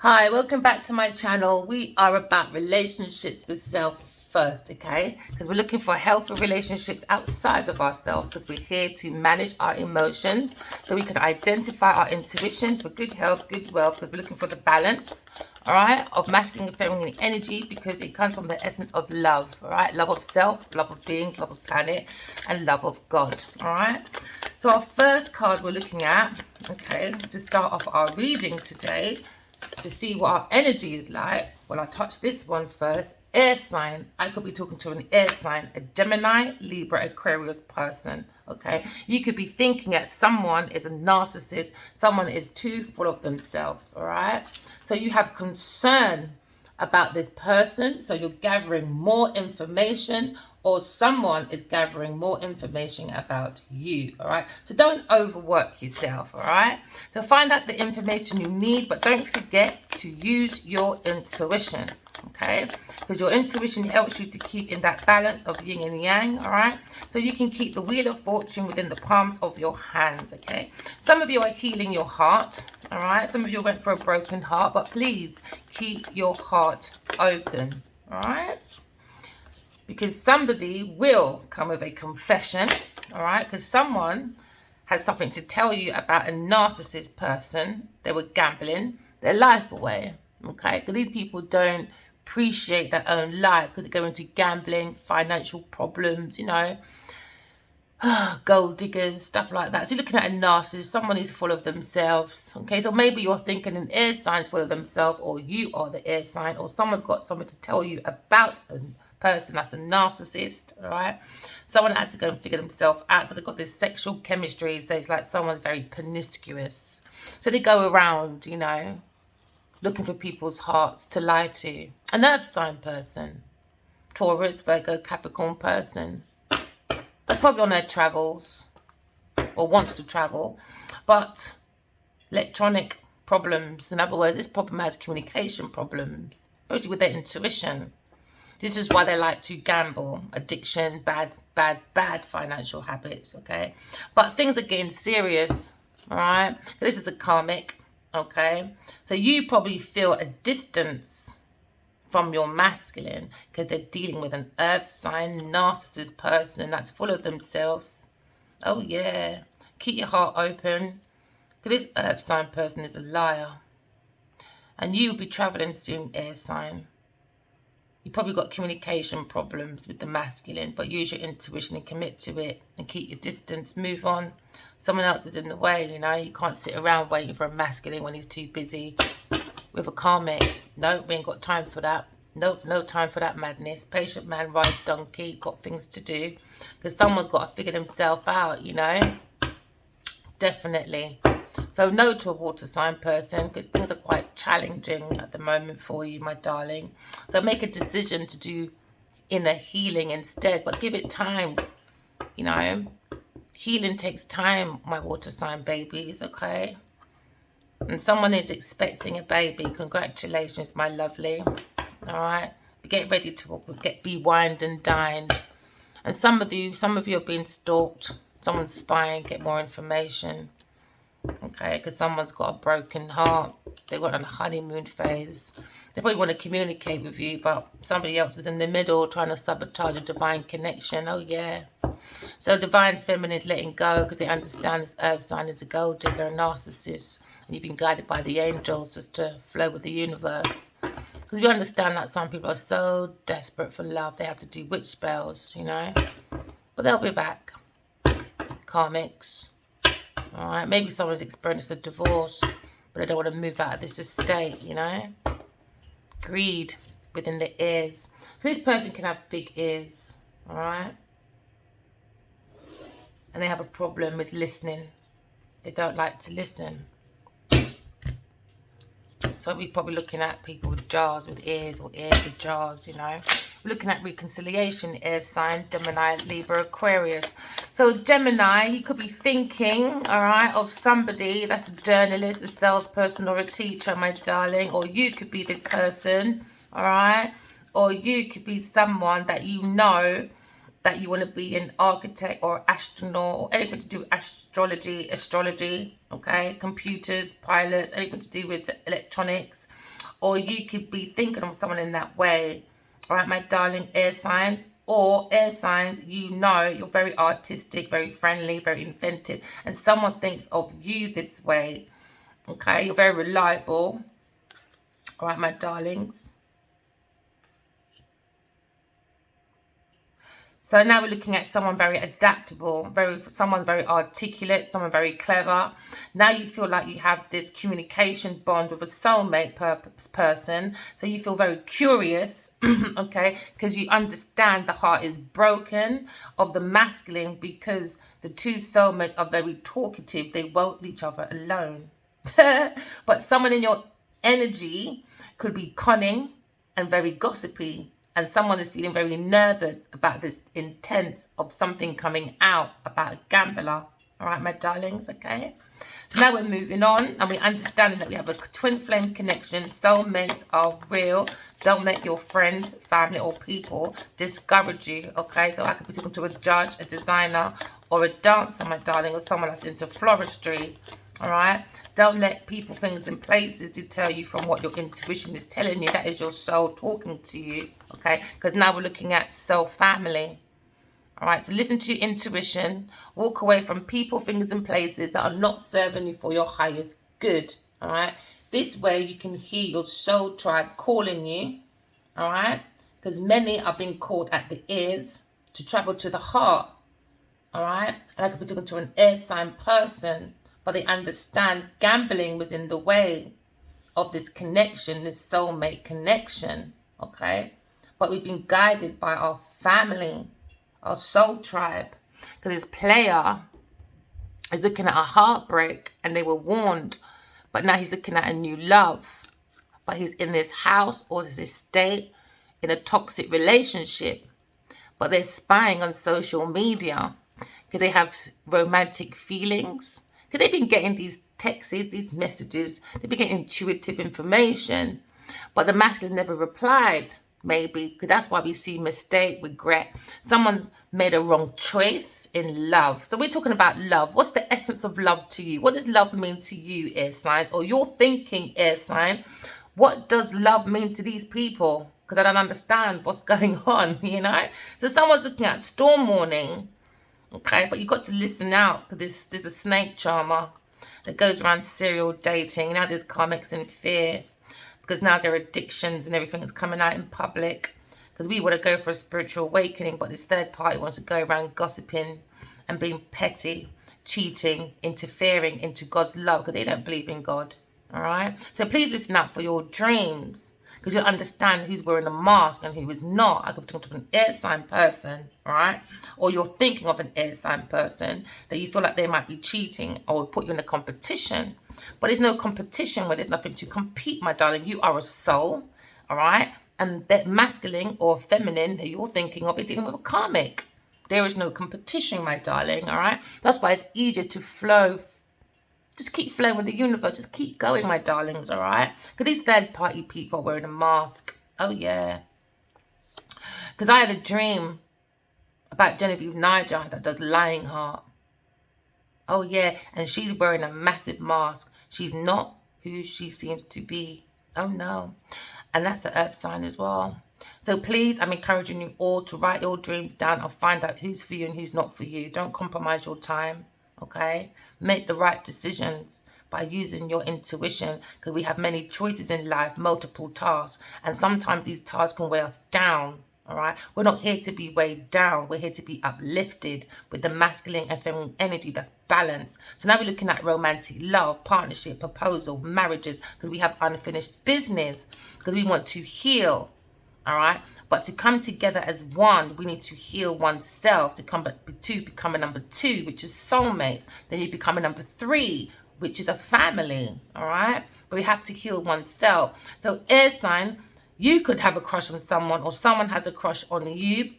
Hi, welcome back to my channel. We are about relationships with self first, okay? Because we're looking for healthy relationships outside of ourselves, because we're here to manage our emotions so we can identify our intuition for good health, good wealth, because we're looking for the balance, all right, of masculine and feminine energy, because it comes from the essence of love, all right? Love of self, love of beings, love of planet, and love of God, all right? So our first card we're looking at, okay, to start off our reading today, to see what our energy is like. Well, I touch this one first. Air sign. I could be talking to an air sign, a Gemini, Libra, Aquarius person. Okay, you could be thinking that someone is a narcissist, someone is too full of themselves. All right, so you have concern about this person, so you're gathering more information, or someone is gathering more information about you. All right, so don't overwork yourself. All right, so find out the information you need, but don't forget to use your intuition. Okay, because your intuition helps you to keep in that balance of yin and yang. All right, so you can keep the wheel of fortune within the palms of your hands. Okay, some of you are healing your heart. All right, some of you went for a broken heart, but please keep your heart open. All right, because somebody will come with a confession. All right, because someone has something to tell you about a narcissist person. They were gambling their life away. Okay, because these people don't appreciate their own life, because they go into gambling, financial problems, you know, gold diggers, stuff like that. So you're looking at a narcissist, someone who's full of themselves. Okay, so maybe you're thinking an air sign is full of themselves, or you are the air sign, or someone's got something to tell you about a person that's a narcissist. All right, someone has to go and figure themselves out, because they've got this sexual chemistry. So it's like someone's very promiscuous, so they go around, you know, looking for people's hearts to lie to. An earth sign person, Taurus, Virgo, Capricorn person, that's probably on their travels or wants to travel, but electronic problems. In other words, this problem has communication problems, especially with their intuition. This is why they like to gamble, addiction, bad financial habits, okay? But things are getting serious, all right? This is a karmic, okay? So you probably feel a distance from your masculine, because they're dealing with an earth sign narcissist person that's full of themselves. Oh yeah, keep your heart open, because this earth sign person is a liar, and you will be traveling soon, air sign. You probably got communication problems with the masculine, but use your intuition and commit to it and keep your distance. Move on. Someone else is in the way, you know. You can't sit around waiting for a masculine when he's too busy with a karmic. No, we ain't got time for that. Nope, no time for that madness. Patient man rides donkey. Got things to do, because someone's got to figure themselves out, you know. Definitely. So no to a water sign person, because things are quite challenging at the moment for you, my darling. So make a decision to do inner healing instead, but give it time. You know, healing takes time, my water sign babies, okay? And someone is expecting a baby. Congratulations, my lovely. All right, get ready to be wined and dined. And some of you are being stalked. Someone's spying. Get more information. Okay, because someone's got a broken heart. They got on a honeymoon phase. They probably want to communicate with you, but somebody else was in the middle trying to sabotage a divine connection. Oh yeah. So divine feminine is letting go, because they understand this earth sign is a gold digger, a narcissist, and you've been guided by the angels just to flow with the universe. Because we understand that some people are so desperate for love, they have to do witch spells, you know. But they'll be back. Karmics. All right, maybe someone's experienced a divorce, but they don't want to move out of this estate, you know. Greed within the ears. So this person can have big ears, all right. And they have a problem with listening. They don't like to listen. So we're probably looking at people with jars with ears, or ears with jars, you know. We're looking at reconciliation, air sign, Gemini, Libra, Aquarius. So Gemini, you could be thinking, all right, of somebody that's a journalist, a salesperson, or a teacher, my darling. Or you could be this person, all right. Or you could be someone that you know that you want to be an architect or astronaut, or anything to do with astrology, okay, computers, pilots, anything to do with electronics. or you could be thinking of someone in that way. All right, my darling air signs, or air signs, you know, you're very artistic, very friendly, very inventive, and someone thinks of you this way. Okay, you're very reliable. All right, my darlings. So now we're looking at someone very adaptable, someone very articulate, someone very clever. Now you feel like you have this communication bond with a soulmate person. So you feel very curious, okay, because you understand the heart is broken of the masculine, because the two soulmates are very talkative. They won't leave each other alone. But someone in your energy could be cunning and very gossipy. And someone is feeling very nervous about this intent of something coming out about a gambler. All right, my darlings, okay? So now we're moving on, and we're understanding that we have a twin flame connection. Soulmates are real. Don't let your friends, family, or people discourage you, okay? So I could be talking to a judge, a designer, or a dancer, my darling, or someone that's into floristry, all right? Don't let people, things, and places deter you from what your intuition is telling you. That is your soul talking to you, okay? Because now we're looking at soul family. All right, so listen to your intuition. Walk away from people, things, and places that are not serving you for your highest good, all right? This way you can hear your soul tribe calling you, all right? Because many are being called at the ears to travel to the heart, all right? And I could be talking to an air sign person, but they understand gambling was in the way of this connection, this soulmate connection, okay? But we've been guided by our family, our soul tribe, because this player is looking at a heartbreak, and they were warned, but now he's looking at a new love. But he's in this house or this estate in a toxic relationship, but they're spying on social media because they have romantic feelings. Because they've been getting these texts, these messages, they've been getting intuitive information, but the masculine never replied, maybe, because that's why we see mistake, regret. Someone's made a wrong choice in love. So we're talking about love. What's the essence of love to you? What does love mean to you, air signs? Or you're thinking, air sign, what does love mean to these people? Because I don't understand what's going on, you know? So someone's looking at storm warning. Okay, but you've got to listen out, because there's a snake charmer that goes around serial dating. Now there's karmics in fear, because now their addictions and everything is coming out in public, because we want to go for a spiritual awakening, but this third party wants to go around gossiping and being petty, cheating, interfering into God's love, because they don't believe in God. All right, so please listen out for your dreams, because you'll understand who's wearing a mask and who is not. I could talk to an air sign person, all right? Or you're thinking of an air sign person that you feel like they might be cheating or put you in a competition. But there's no competition where there's nothing to compete, my darling. You are a soul, all right? And that masculine or feminine that you're thinking of is dealing with a karmic. There is no competition, my darling, all right? That's why it's easier to flow. Just keep flowing with the universe. Just keep going, my darlings, all right? Because these third-party people are wearing a mask. Oh, yeah. Because I had a dream about Genevieve Niger that does Lying Heart. Oh, yeah. And she's wearing a massive mask. She's not who she seems to be. Oh, no. And that's the earth sign as well. So please, I'm encouraging you all to write your dreams down and find out who's for you and who's not for you. Don't compromise your time. Okay, make the right decisions by using your intuition, because we have many choices in life, multiple tasks, and sometimes these tasks can weigh us down. All right, we're not here to be weighed down. We're here to be uplifted with the masculine and feminine energy that's balanced. So now we're looking at romantic love, partnership, proposal, marriages, because we have unfinished business, because we want to heal. All right, but to come together as one, we need to heal oneself to come to become a number two, which is soulmates. Then you become a number three, which is a family. All right, but we have to heal oneself. So air sign, you could have a crush on someone, or someone has a crush on you,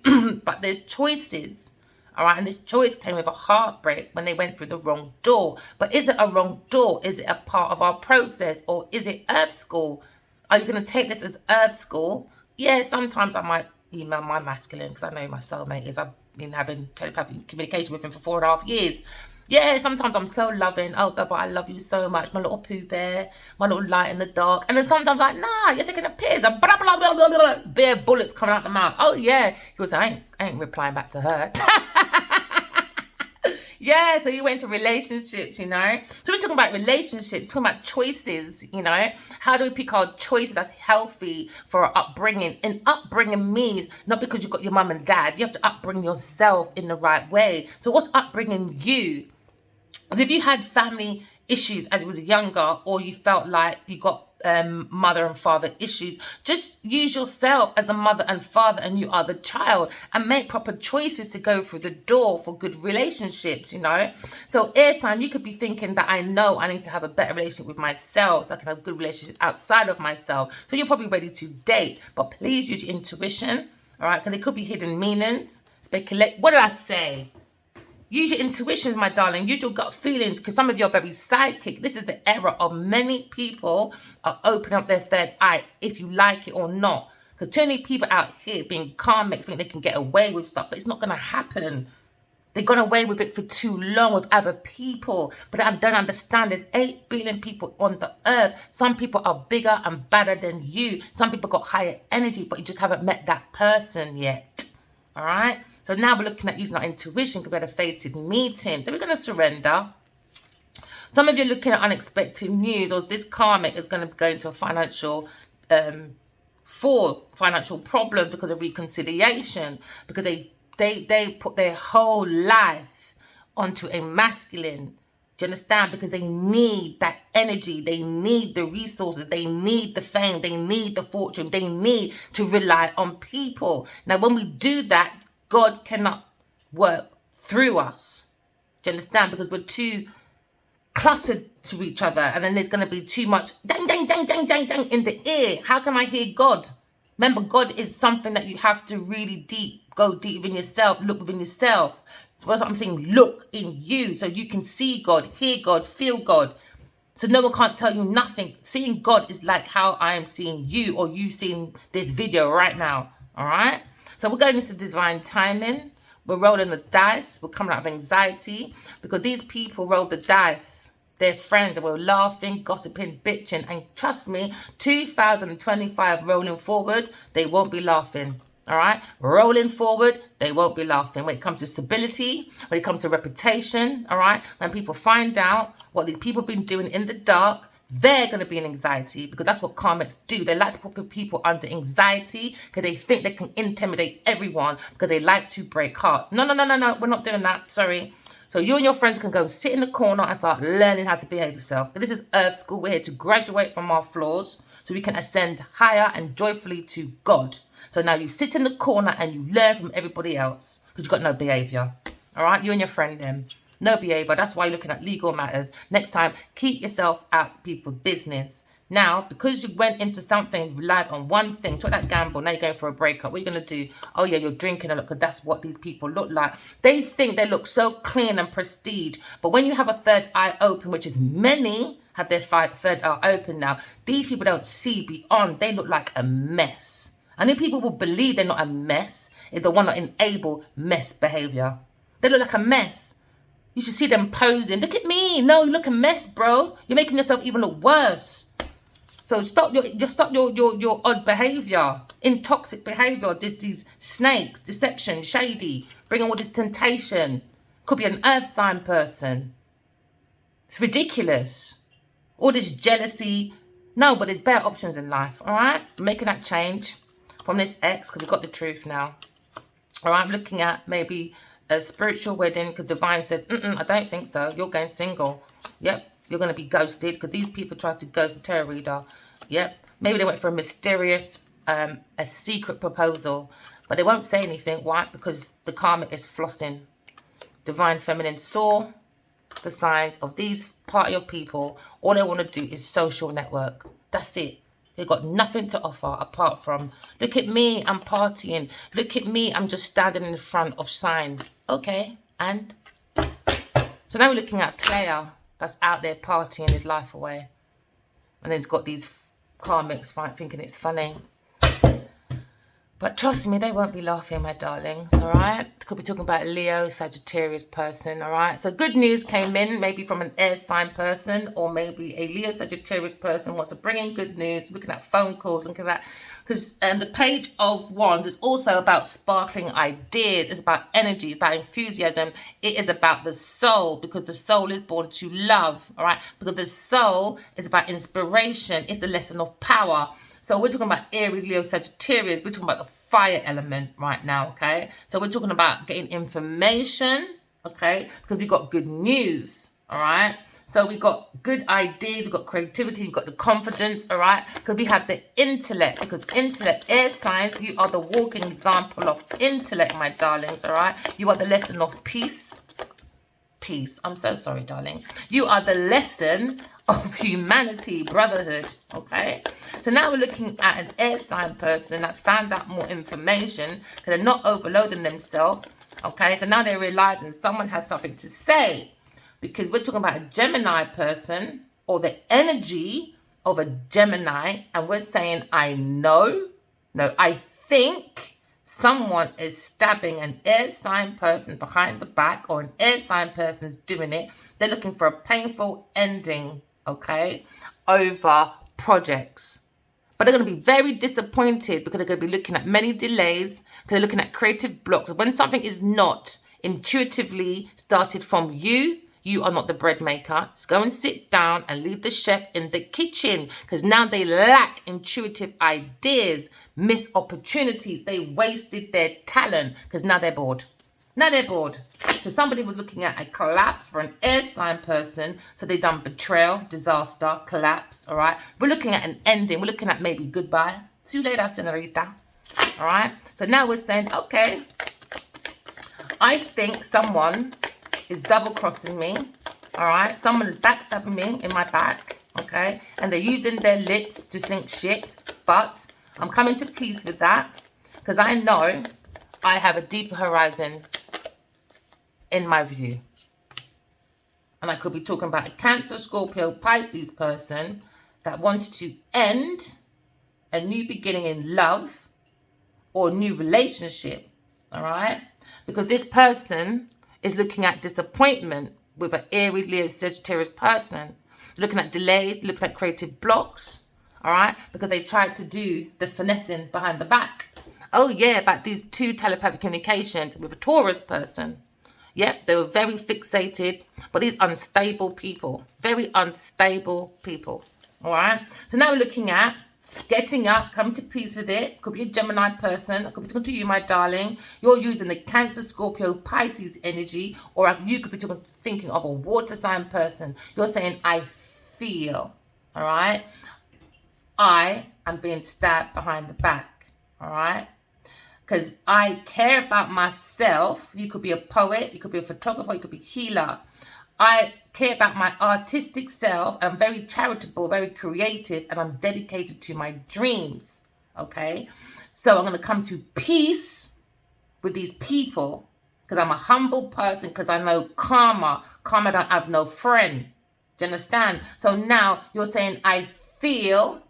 but there's choices. All right, and this choice came with a heartbreak when they went through the wrong door. But is it a wrong door? Is it a part of our process, or is it earth school? Are you going to take this as earth school? Yeah, sometimes I might email my masculine, because I know my soulmate is. I've been having telepathic communication with him for 4.5 years. Yeah, sometimes I'm so loving. Oh, Baba, I love you so much. My little Pooh Bear, my little light in the dark. And then sometimes like, nah, you're taking a piss. And blah, blah, blah, blah, blah, bare bullets coming out the mouth. Oh, yeah. He goes, I ain't replying back to her. Yeah, so you went to relationships, you know. So we're talking about relationships, talking about choices, you know. How do we pick our choices that's healthy for our upbringing? And upbringing means not because you've got your mum and dad. You have to upbring yourself in the right way. So what's upbringing you? Because if you had family issues as you was younger, or you felt like you got mother and father issues, just use yourself as the mother and father, and you are the child, and make proper choices to go through the door for good relationships, you know. So air sign, you could be thinking that I know I need to have a better relationship with myself so I can have good relationships outside of myself. So you're probably ready to date, but please use your intuition, all right, because it could be hidden meanings. Speculate. What did I say? Use your intuitions, my darling. Use your gut feelings, because some of you are very psychic. This is the error of many people are opening up their third eye, if you like it or not. Because too many people out here being karmic think they can get away with stuff, but it's not going to happen. They've gone away with it for too long with other people. But I don't understand. There's 8 billion people on the earth. Some people are bigger and better than you. Some people got higher energy, but you just haven't met that person yet. All right? So now we're looking at using our intuition compared to fated meeting. So we're going to surrender. Some of you are looking at unexpected news, or this karmic is going to go into a financial financial problem because of reconciliation, because they put their whole life onto a masculine. Do you understand? Because they need that energy. They need the resources. They need the fame. They need the fortune. They need to rely on people. Now, when we do that, God cannot work through us. Do you understand? Because we're too cluttered to each other, and then there's going to be too much dang, dang, dang, dang, dang, dang in the ear. How can I hear God? Remember, God is something that you have to really go deep within yourself, look within yourself. So that's what I'm saying. Look in you so you can see God, hear God, feel God. So no one can't tell you nothing. Seeing God is like how I am seeing you, or you seeing this video right now. All right? So we're going into divine timing. We're rolling the dice. We're coming out of anxiety because these people rolled the dice. They're friends, and we're laughing, gossiping, bitching. And trust me, 2025 rolling forward, they won't be laughing. All right? Rolling forward, they won't be laughing. When it comes to stability, when it comes to reputation, all right? When people find out what these people have been doing in the dark, they're going to be in anxiety, because that's what karmics do. They like to put people under anxiety because they think they can intimidate everyone, because they like to break hearts. No, we're not doing that. Sorry. So you and your friends can go sit in the corner and start learning how to behave yourself. This is Earth School. We're here to graduate from our flaws so we can ascend higher and joyfully to God. So now you sit in the corner and you learn from everybody else, because you've got no behavior. All right? You and your friend then. No behavior. That's why you're looking at legal matters. Next time, keep yourself out people's business. Now, because you went into something, relied on one thing, took that gamble, now you're going for a breakup. What are you going to do? Oh, yeah, you're drinking a lot, because that's what these people look like. They think they look so clean and prestige. But when you have a third eye open, which is many have their third eye open now, these people don't see beyond. They look like a mess. And if people will believe they're not a mess, if they want to enable mess behavior. They look like a mess. You should see them posing. Look at me. No, you look a mess, bro. You're making yourself even look worse. So stop your odd behavior, intoxic behavior. These snakes, deception, shady, bringing all this temptation. Could be an earth sign person. It's ridiculous. All this jealousy. No, but there's better options in life. All right, I'm making that change from this ex, because we've got the truth now. All right, I'm looking at maybe a spiritual wedding, because divine said, I don't think so. You're going single. Yep. You're going to be ghosted, because these people tried to ghost the tarot reader. Yep. Maybe they went for a mysterious, a secret proposal, but they won't say anything. Why? Because the karmic is flossing. Divine feminine saw the signs of these party of people. All they want to do is social network. That's it. They've got nothing to offer apart from, look at me, I'm partying. Look at me, I'm just standing in front of signs. Okay, and? So now we're looking at a player that's out there partying his life away. And then it's got these karmics thinking it's funny. But trust me, they won't be laughing, my darlings, all right? Could be talking about a Leo, Sagittarius person, all right? So good news came in, maybe from an air sign person, or maybe a Leo, Sagittarius person wants to bring in good news, looking at phone calls, looking at that. Because the Page of Wands is also about sparkling ideas. It's about energy, it's about enthusiasm. It is about the soul, because the soul is born to love, all right? Because the soul is about inspiration. It's the lesson of power. So we're talking about Aries, Leo, Sagittarius. We're talking about the fire element right now, okay? So we're talking about getting information, okay? Because we've got good news, all right? So we've got good ideas, we've got creativity, we've got the confidence, all right? Because we have the intellect, because intellect, air signs, you are the walking example of intellect, my darlings, all right? You are the lesson of peace. Peace. I'm so sorry, darling. You are the lesson of humanity, brotherhood, okay? So now we're looking at an air sign person that's found out more information because they're not overloading themselves, okay? So now they're realizing someone has something to say, because we're talking about a Gemini person or the energy of a Gemini, and we're saying, I know, no, I think someone is stabbing an air sign person behind the back, or an air sign person is doing it. They're looking for a painful ending, okay, over projects. But they're going to be very disappointed because they're going to be looking at many delays, because they're looking at creative blocks. When something is not intuitively started from you, you are not the bread maker. Just go and sit down and leave the chef in the kitchen, because now they lack intuitive ideas, missed opportunities. They wasted their talent because now they're bored. Now they're bored. So somebody was looking at a collapse for an air sign person. So they've done betrayal, disaster, collapse, all right? We're looking at an ending. We're looking at maybe goodbye. See you later, senorita. All right? So now we're saying, okay, I think someone is double-crossing me, all right? Someone is backstabbing me in my back, okay? And they're using their lips to sink ships. But I'm coming to peace with that, because I know I have a deeper horizon in my view. And I could be talking about a Cancer, Scorpio, Pisces person that wanted to end a new beginning in love or a new relationship, all right? Because this person is looking at disappointment with an Aries, Leo, Sagittarius person. Looking at delays, looking at creative blocks, all right? Because they tried to do the finessing behind the back. Oh, yeah, about these two telepathic communications with a Taurus person. Yep, they were very fixated, but these unstable people, very unstable people, all right? So now we're looking at getting up, coming to peace with it. Could be a Gemini person. I could be talking to you, my darling. You're using the Cancer, Scorpio, Pisces energy, or you could be thinking of a water sign person. You're saying, I feel, all right? I am being stabbed behind the back, all right? Because I care about myself. You could be a poet, you could be a photographer, you could be a healer. I care about my artistic self. I'm very charitable, very creative, and I'm dedicated to my dreams, okay? So I'm going to come to peace with these people because I'm a humble person, because I know karma. Karma don't have no friend. Do you understand? So now you're saying, I feel,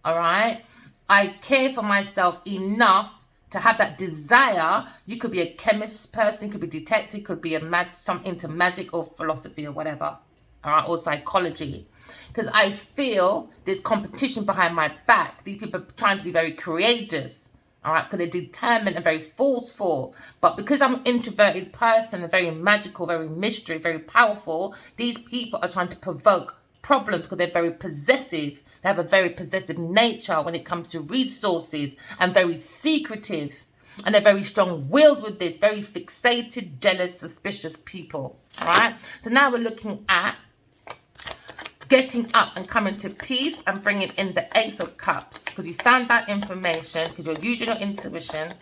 all right? I care for myself enough to have that desire. You could be a chemist person, could be detective, could be some into magic or philosophy or whatever, all right, or psychology. Because I feel there's competition behind my back. These people are trying to be very courageous, all right, because they're determined and very forceful. But because I'm an introverted person, and very magical, very mystery, very powerful, these people are trying to provoke problems because they're very possessive. They have a very possessive nature when it comes to resources, and very secretive. And they're very strong-willed with this, very fixated, jealous, suspicious people. All right? So now we're looking at getting up and coming to peace and bringing in the Ace of Cups. Because you found that information, because you're using your intuition,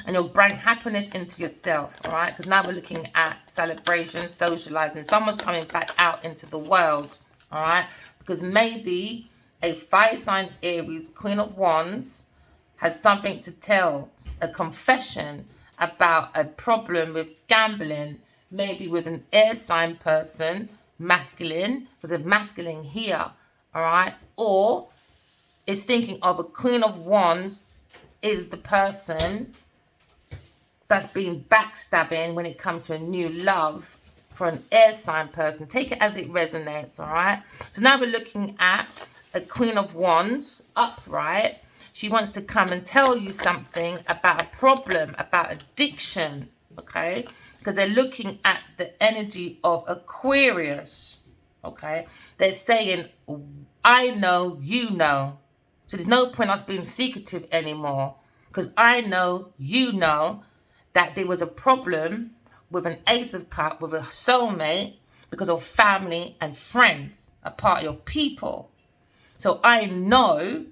and you'll bring happiness into yourself. All right? Because now we're looking at celebration, socializing. Someone's coming back out into the world. All right? Because maybe a fire sign Aries, Queen of Wands, has something to tell, a confession about a problem with gambling, maybe with an air sign person, masculine, because of masculine here, all right? Or is thinking of a Queen of Wands is the person that's been backstabbing when it comes to a new love for an air sign person. Take it as it resonates, all right? So now we're looking at a Queen of Wands upright. She wants to come and tell you something about a problem, about addiction, okay? Because they're looking at the energy of Aquarius, okay? They're saying, I know, you know. So there's no point us being secretive anymore, because I know, you know, that there was a problem with an Ace of Cups, with a soulmate, because of family and friends, a party of people. So I know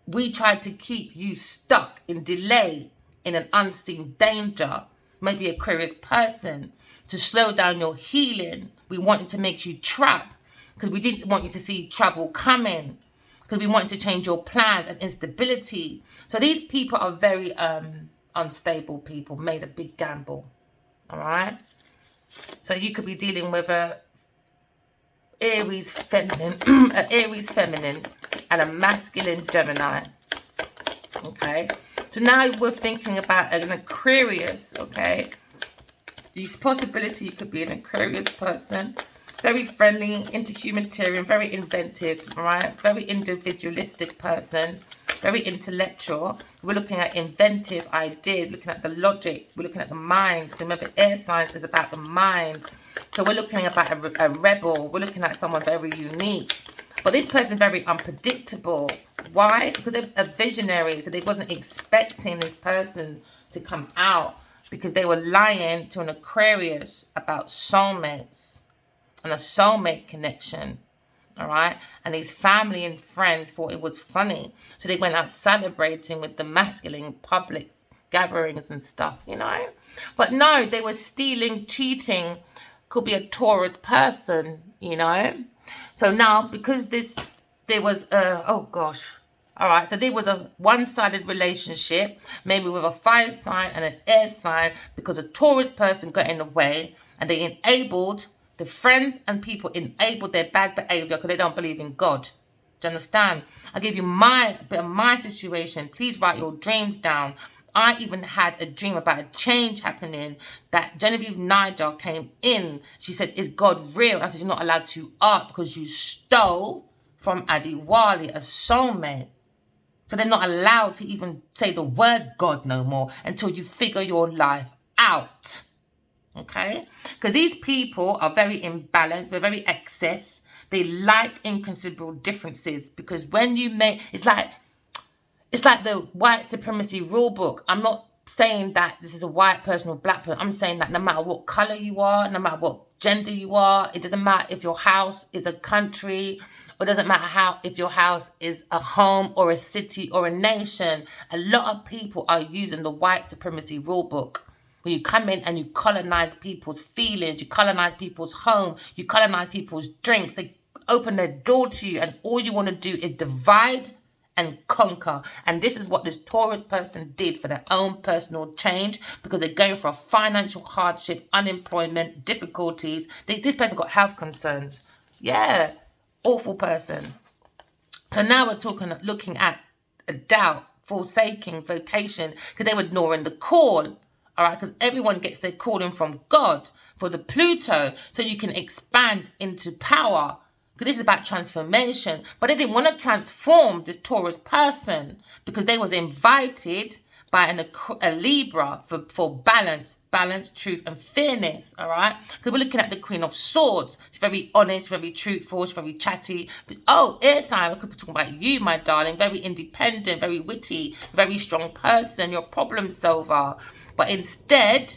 we tried to keep you stuck in delay, in an unseen danger, maybe Aquarius person, to slow down your healing. We wanted to make you trap because we didn't want you to see trouble coming, because we wanted to change your plans and instability. So these people are very unstable people, made a big gamble. All right. So you could be dealing with a Aries feminine, an Aries feminine, and a masculine Gemini. Okay. So now we're thinking about an Aquarius. Okay. This possibility you could be an Aquarius person, very friendly, into humanitarian, very inventive. All right. Very individualistic person. Very intellectual. We're looking at inventive ideas, looking at the logic, we're looking at the mind. Remember, air signs is about the mind. So we're looking about a rebel. We're looking at someone very unique. But this person is very unpredictable. Why? Because they're a visionary. So they wasn't expecting this person to come out, because they were lying to an Aquarius about soulmates and a soulmate connection. All right. And his family and friends thought it was funny. So they went out celebrating with the masculine public gatherings and stuff, you know. But no, they were stealing, cheating. Could be a Taurus person, you know. So now, because there was oh gosh. All right. So there was a one-sided relationship, maybe with a fire sign and an air sign, because a Taurus person got in the way and they enabled the friends and people, enabled their bad behavior because they don't believe in God. Do you understand? I give you a bit of my situation. Please write your dreams down. I even had a dream about a change happening, that Genevieve Niger came in. She said, is God real? I said, you're not allowed to art because you stole from Adiwali, a soulmate. So they're not allowed to even say the word God no more until you figure your life out. Okay, because these people are very imbalanced, they're very excess, they like inconsiderable differences, because when you make, it's like the white supremacy rule book. I'm not saying that this is a white person or black person. I'm saying that no matter what color you are, no matter what gender you are, it doesn't matter if your house is a country, or it doesn't matter if your house is a home or a city or a nation. A lot of people are using the white supremacy rule book. When you come in and you colonize people's feelings, you colonize people's home, you colonize people's drinks, they open their door to you, and all you want to do is divide and conquer. And this is what this Taurus person did for their own personal change, because they're going for a financial hardship, unemployment, difficulties. This person got health concerns. Yeah, awful person. So now we're looking at a doubt, forsaking vocation, because they were ignoring the call. All right, because everyone gets their calling from God for the Pluto, so you can expand into power. Because this is about transformation. But they didn't want to transform this Taurus person, because they was invited by a Libra for balance, truth, and fairness. All right, because we're looking at the Queen of Swords. She's very honest, very truthful, she's very chatty. But, oh, air sign, we could be talking about you, my darling. Very independent, very witty, very strong person. You're a problem solver. But instead,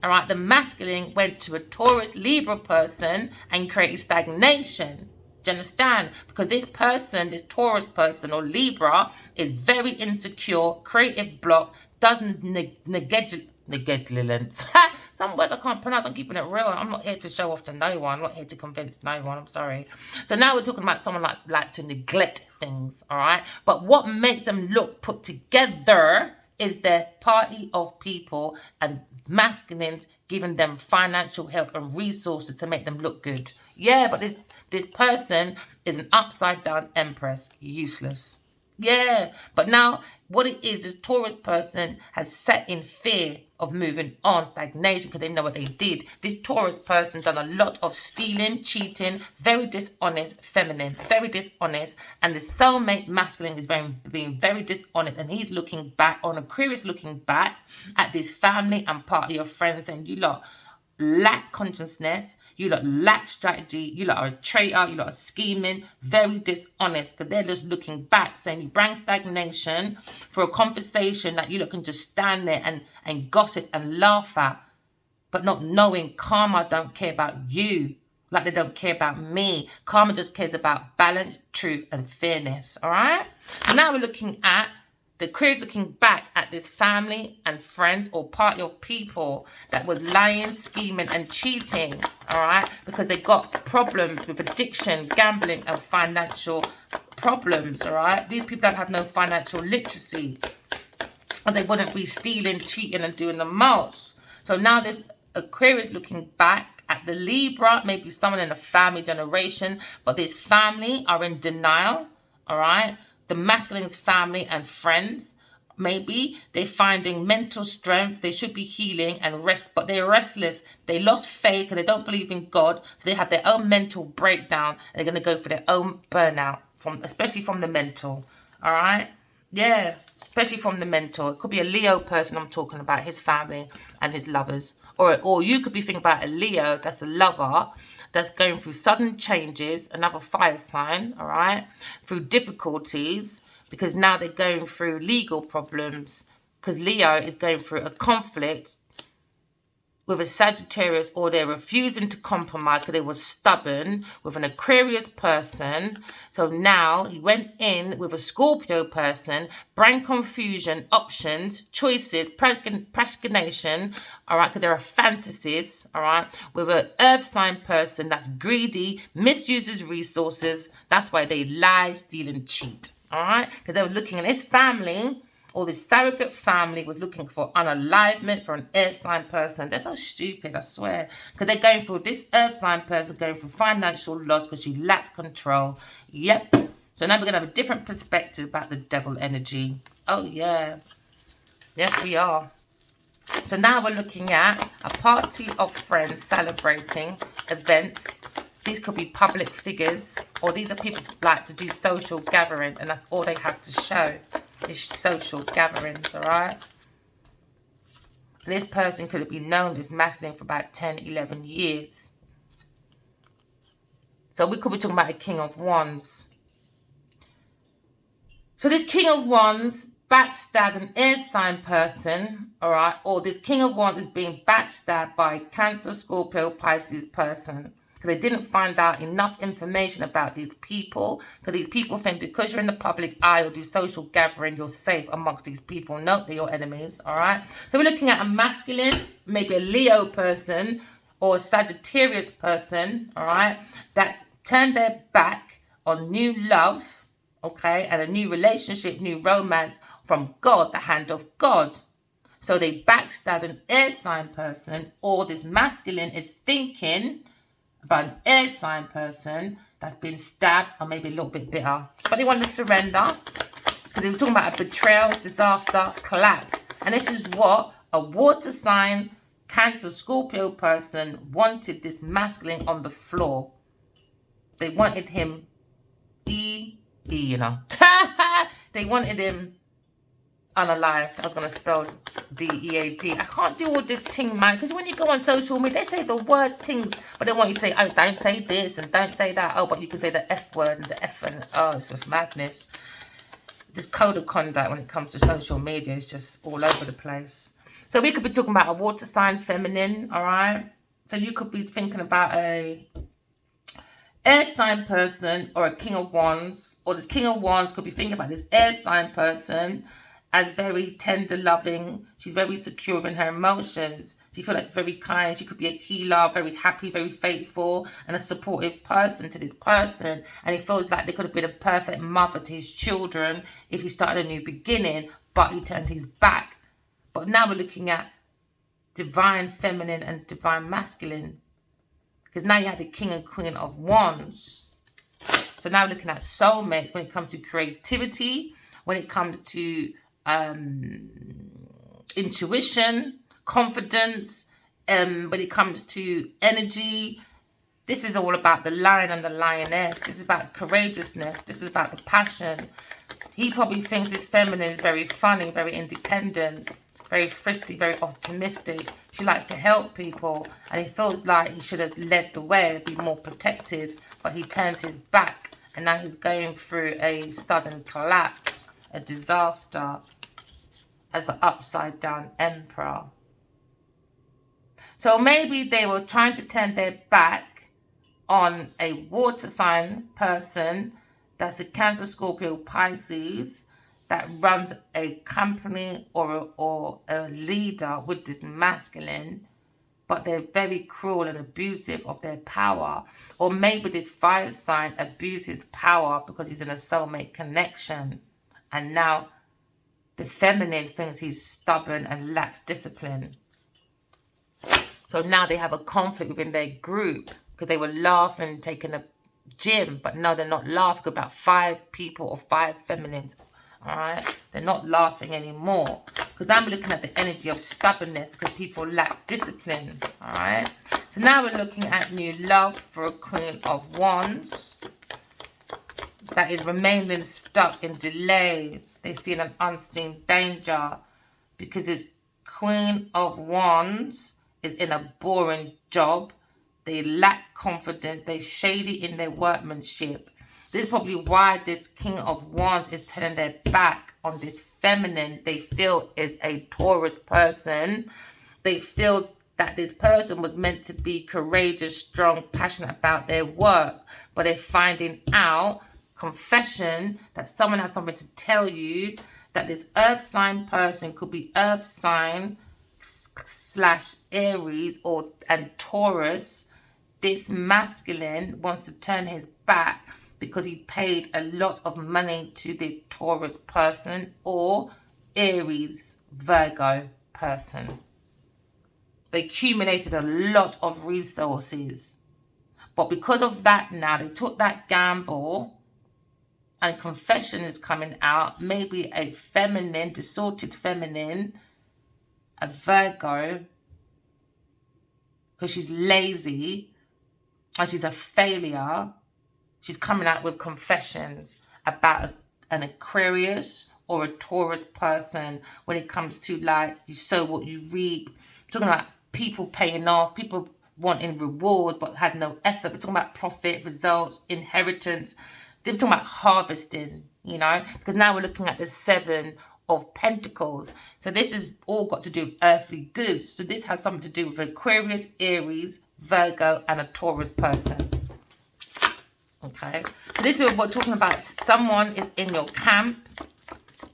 all right, the masculine went to a Taurus Libra person and created stagnation. Do you understand? Because this person, this Taurus person or Libra, is very insecure, creative block, doesn't negligence. Some words I can't pronounce. I'm keeping it real. I'm not here to show off to no one. I'm not here to convince no one. I'm sorry. So now we're talking about someone like to neglect things. All right. But what makes them look put together is their party of people and masculines giving them financial help and resources to make them look good. Yeah, but this person is an upside down empress. Useless. Yeah, but now what it is, this Taurus person has set in fear of moving on, stagnation, because they know what they did. This Taurus person done a lot of stealing, cheating, very dishonest, feminine, very dishonest, and the soulmate masculine is being very dishonest, and he's looking back on Aquarius, looking back at this family and part of your friends, and you lot lack consciousness, you lot lack strategy, you lot are a traitor, you lot are scheming, very dishonest, because they're just looking back saying you bring stagnation for a conversation that you lot can just stand there and gossip and laugh at, but not knowing karma don't care about you like they don't care about me. Karma just cares about balance, truth, and fairness. All right, so now we're looking at the Aquarius looking back at this family and friends or party of people that was lying, scheming, and cheating, all right? Because they got problems with addiction, gambling, and financial problems, all right? These people don't have no financial literacy, and they wouldn't be stealing, cheating, and doing the most. So now this Aquarius looking back at the Libra, maybe someone in a family generation, but this family are in denial, all right? The masculine's family and friends, maybe they're finding mental strength, they should be healing and rest, but they're restless, they lost faith and they don't believe in God, so they have their own mental breakdown and they're going to go for their own burnout, especially from the mental, all right? Yeah, especially from the mental. It could be a Leo person I'm talking about, his family and his lovers, or you could be thinking about a Leo that's a lover that's going through sudden changes, another fire sign, all right, through difficulties, because now they're going through legal problems, because Leo is going through a conflict with a Sagittarius, or they're refusing to compromise because they were stubborn with an Aquarius person. So now he went in with a Scorpio person, brain confusion, options, choices, procrastination, all right, because there are fantasies, all right, with an earth sign person that's greedy, misuses resources. That's why they lie, steal, and cheat, all right, because they were looking at his family, or this surrogate family was looking for unalivement for an earth sign person. They're so stupid, I swear. Because they're going for this earth sign person, going for financial loss because she lacks control. Yep. So now we're going to have a different perspective about the devil energy. Oh, yeah. Yes, we are. So now we're looking at a party of friends celebrating events. These could be public figures, or these are people who like to do social gatherings, and that's all they have to show. Is social gatherings, all right? This person could have been known as masculine for about 10, 11 years. So we could be talking about a King of Wands. So this King of Wands backstabbed an air sign person, all right? Or this King of Wands is being backstabbed by Cancer, Scorpio, Pisces person. They didn't find out enough information about these people, because these people think because you're in the public eye or do social gathering, you're safe amongst these people. No, they're your enemies, all right? So we're looking at a masculine, maybe a Leo person or a Sagittarius person, all right, that's turned their back on new love, okay, and a new relationship, new romance from God, the hand of God. So they backstab an air sign person, or this masculine is thinking about an air sign person that's been stabbed or maybe a little bit bitter. But they want to surrender because they were talking about a betrayal, disaster, collapse. And this is what a water sign, Cancer, Scorpio person wanted this masculine on the floor. They wanted him you know. They wanted him unalived. I was going to spell D-E-A-D. I can't do all this thing, man, because when you go on social media, they say the worst things, but they want you to say, oh, don't say this and don't say that. Oh, but you can say the F word and the F, and oh, it's just madness. This code of conduct when it comes to social media is just all over the place. So we could be talking about a water sign, feminine, all right? So you could be thinking about a air sign person or a King of Wands, or this King of Wands could be thinking about this air sign person as very tender, loving. She's very secure in her emotions. She feels like she's very kind. She could be a healer, very happy, very faithful, and a supportive person to this person. And he feels like they could have been a perfect mother to his children if he started a new beginning, but he turned his back. But now we're looking at divine feminine and divine masculine, because now you have the King and Queen of Wands. So now we're looking at soulmates when it comes to creativity, when it comes to intuition, confidence, when it comes to energy. This is all about the lion and the lioness. This is about courageousness. This is about the passion. He probably thinks this feminine is very funny, very independent, very frisky, very optimistic. She likes to help people, and he feels like he should have led the way, be more protective, but he turned his back, and now he's going through a sudden collapse, a disaster, as the upside down emperor. So maybe they were trying to turn their back on a water sign person that's a Cancer, Scorpio, Pisces, that runs a company or a leader with this masculine, but they're very cruel and abusive of their power. Or maybe this fire sign abuses power because he's in a soulmate connection, and now the feminine thinks he's stubborn and lacks discipline. So now they have a conflict within their group, because they were laughing, taking a gym, but no, they're not laughing about 5 people or 5 feminines. All right, they're not laughing anymore, because now we're looking at the energy of stubbornness, because people lack discipline. All right, so now we're looking at new love for a Queen of Wands that is remaining stuck in delay. They see an unseen danger, because this Queen of Wands is in a boring job. They lack confidence. They're shady in their workmanship. This is probably why this King of Wands is turning their back on this feminine they feel is a Taurus person. They feel that this person was meant to be courageous, strong, passionate about their work. But they're finding out, confession, that someone has something to tell you, that this earth sign person could be earth sign / Aries and Taurus. This masculine wants to turn his back because he paid a lot of money to this Taurus person or Aries Virgo person. They accumulated a lot of resources, but because of that, now they took that gamble, and confession is coming out. Maybe a feminine, distorted feminine, a Virgo, because she's lazy and she's a failure. She's coming out with confessions about an Aquarius or a Taurus person when it comes to, like, you sow what you reap. We're talking about people paying off, people wanting rewards but had no effort. We're talking about profit, results, inheritance. They're talking about harvesting, you know, because now we're looking at the 7 of Pentacles. So this is all got to do with earthly goods. So this has something to do with Aquarius, Aries, Virgo, and a Taurus person. Okay, so this is what we're talking about. Someone is in your camp,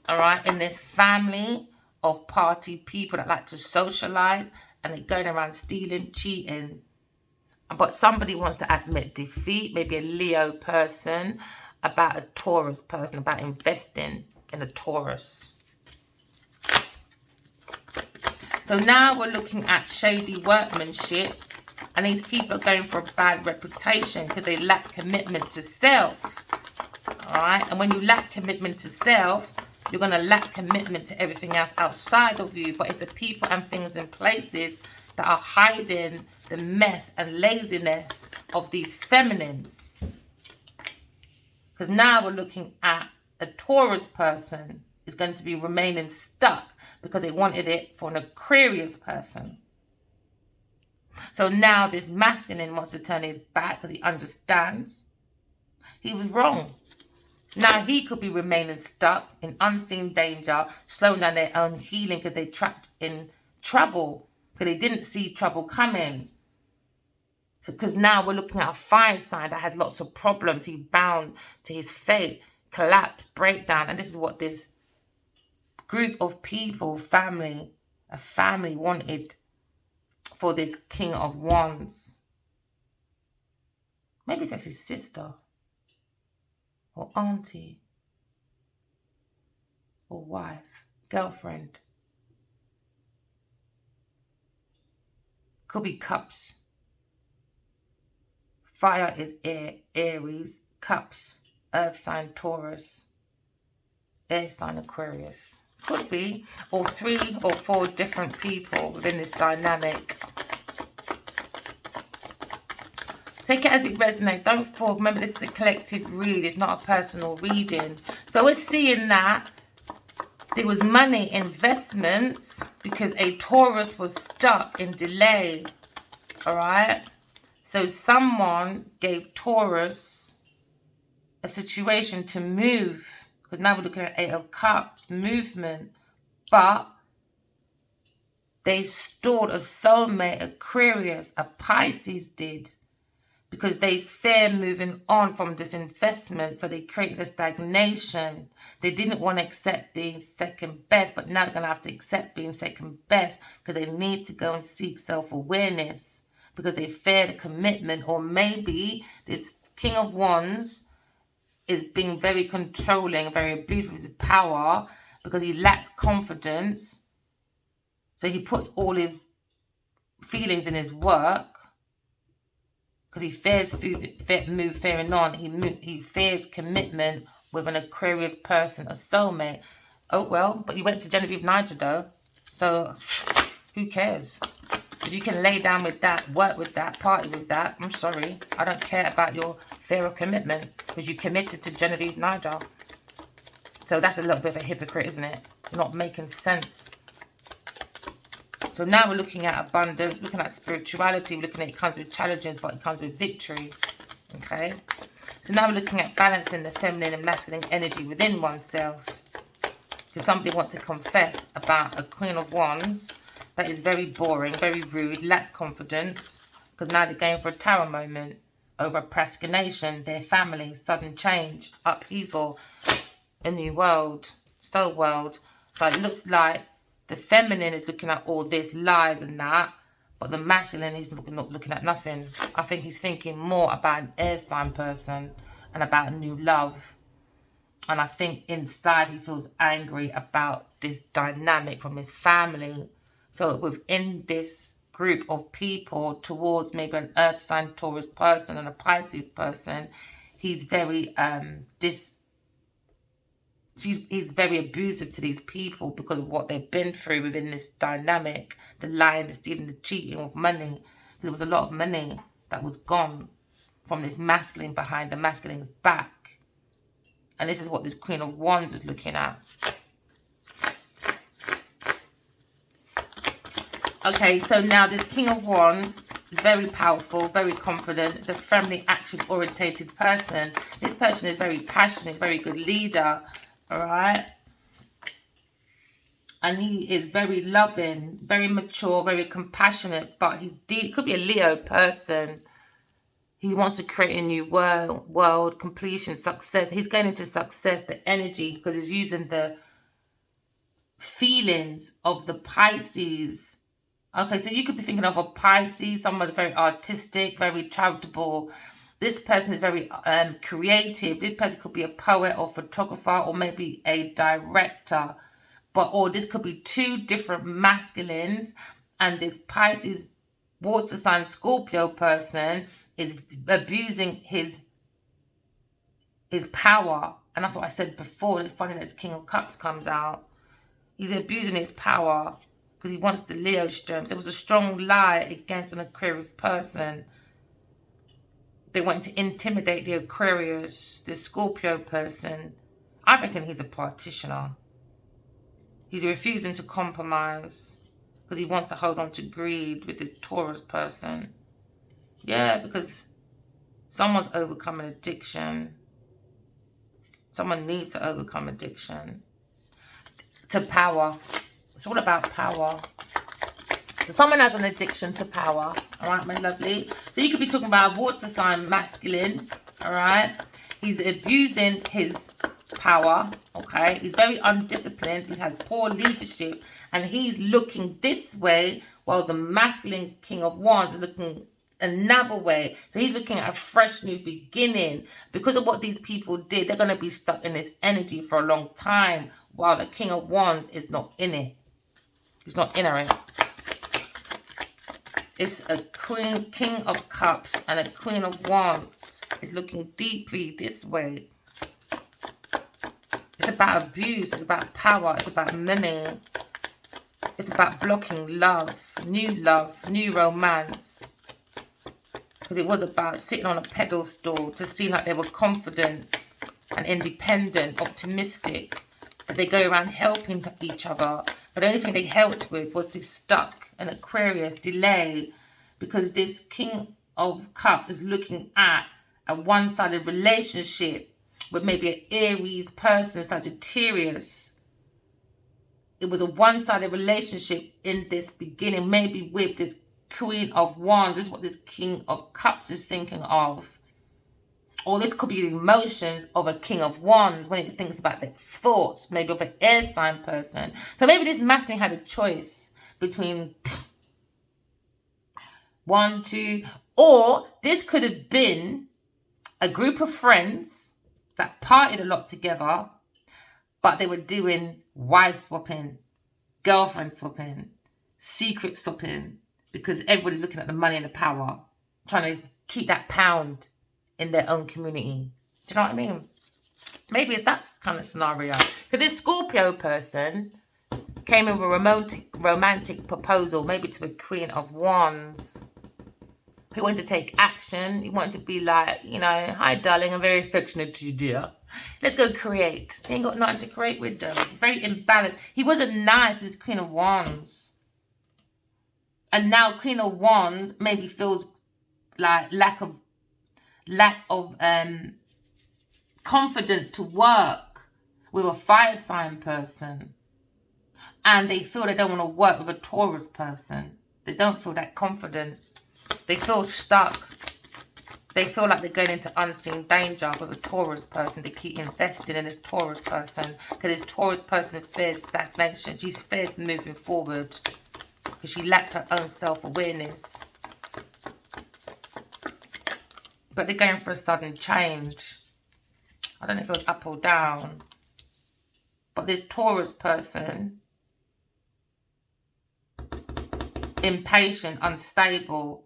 all right, in this family of party people that like to socialize, and they're going around stealing, cheating. But somebody wants to admit defeat, maybe a Leo person, about a Taurus person, about investing in a Taurus. So now we're looking at shady workmanship. And these people are going for a bad reputation because they lack commitment to self. All right. And when you lack commitment to self, you're going to lack commitment to everything else outside of you. But it's the people and things and places that are hiding the mess and laziness of these feminines. Because now we're looking at a Taurus person is going to be remaining stuck because they wanted it for an Aquarius person. So now this masculine wants to turn his back because he understands he was wrong. Now he could be remaining stuck in unseen danger, slowing down their own healing because they're trapped in trouble, because they didn't see trouble coming. So because now we're looking at a fire sign that has lots of problems. He's bound to his fate, collapse, breakdown. And this is what this group of people, a family wanted for this King of Wands. Maybe that's his sister or auntie or wife, girlfriend. Could be cups. Fire is Aries, cups, earth sign Taurus. air sign Aquarius. Could be. Or 3 or 4 different people within this dynamic. Take it as it resonates. Don't fall. Remember, this is a collective read. It's not a personal reading. So we're seeing that there was money, investments, because a Taurus was stuck in delay. All right. So someone gave Taurus a situation to move. Because now we're looking at 8 of Cups, movement. But they stalled a soulmate, Aquarius, a Pisces did. Because they fear moving on from this investment. So they created a stagnation. They didn't want to accept being second best. But now they're going to have to accept being second best. Because they need to go and seek self-awareness. Because they fear the commitment. Or maybe this King of Wands is being very controlling, very abusive with his power. Because he lacks confidence. So he puts all his feelings in his work. Because he fears fearing on. He fears commitment with an Aquarius person, a soulmate. Oh, well, but you went to Genevieve Niger, though. So, who cares? If you can lay down with that, work with that, party with that, I'm sorry. I don't care about your fear of commitment. Because you committed to Genevieve Niger. So that's a little bit of a hypocrite, isn't it? Not making sense. So now we're looking at abundance, looking at spirituality, we're looking at it comes with challenges, but it comes with victory. Okay? So now we're looking at balancing the feminine and masculine energy within oneself. Because somebody wants to confess about a Queen of Wands that is very boring, very rude, lacks confidence. Because now they're going for a tower moment over procrastination, their family, sudden change, upheaval, a new world, soul world. So it looks like the feminine is looking at all this lies and that, but the masculine is not looking at nothing. I think he's thinking more about an air sign person and about new love. And I think inside he feels angry about this dynamic from his family. So within this group of people towards maybe an earth sign Taurus person and a Pisces person, he's very he's very abusive to these people because of what they've been through within this dynamic. The lying, the stealing, the cheating of money. There was a lot of money that was gone from this masculine behind the masculine's back. And this is what this Queen of Wands is looking at. Okay, so now this King of Wands is very powerful, very confident. It's a family action-orientated person. This person is very passionate, very good leader. Alright, and he is very loving, very mature, very compassionate, but he could be a Leo person. He wants to create a new world, completion, success. He's going into success, the energy, because he's using the feelings of the Pisces. Okay, so you could be thinking of a Pisces, someone very artistic, very charitable. This person is very creative. This person could be a poet or photographer or maybe a director. Or this could be 2 different masculines. And this Pisces water sign Scorpio person is abusing his power. And that's what I said before. It's funny that the King of Cups comes out. He's abusing his power because he wants the Leo strength. There was a strong lie against an Aquarius person. They want to intimidate the Aquarius, the Scorpio person. I reckon he's a partitioner. He's refusing to compromise because he wants to hold on to greed with this Taurus person. Yeah, because someone's overcome an addiction. Someone needs to overcome addiction. To power. It's all about power. So someone has an addiction to power. All right, my lovely. So you could be talking about a water sign masculine. All right. He's abusing his power. Okay. He's very undisciplined. He has poor leadership. And he's looking this way while the masculine King of Wands is looking another way. So he's looking at a fresh new beginning. Because of what these people did, they're going to be stuck in this energy for a long time while the King of Wands is not in it. He's not in it. It's a King of Cups and a Queen of Wands is looking deeply this way. It's about abuse. It's about power. It's about money. It's about blocking love, new romance. Because it was about sitting on a pedestal to seem like they were confident and independent, optimistic, that they go around helping each other. But the only thing they helped with was to stuck an Aquarius, delay, because this King of Cups is looking at a one-sided relationship with maybe an Aries person, Sagittarius. It was a one-sided relationship in this beginning, maybe with this Queen of Wands. This is what this King of Cups is thinking of. Or this could be the emotions of a King of Wands when it thinks about their thoughts, maybe of an air sign person. So maybe this masculine had a choice between 1, 2, or this could have been a group of friends that partied a lot together, but they were doing wife swapping, girlfriend swapping, secret swapping, because everybody's looking at the money and the power, trying to keep that pound in their own community. Do you know what I mean? Maybe it's that kind of scenario. Because this Scorpio person came in with a romantic proposal, maybe to a Queen of Wands, who wanted to take action. He wanted to be like, you know, hi darling, I'm very affectionate to you, dear. Let's go create. He ain't got nothing to create with them. Very imbalanced. He wasn't nice as Queen of Wands. And now Queen of Wands maybe feels like lack of confidence to work with a fire sign person. And they feel they don't want to work with a Taurus person. They don't feel that confident. They feel stuck. They feel like they're going into unseen danger with a Taurus person. They keep investing in this Taurus person because this Taurus person fears stagnation. She fears moving forward because she lacks her own self-awareness. But they're going for a sudden change. I don't know if it was up or down. But this Taurus person, impatient, unstable.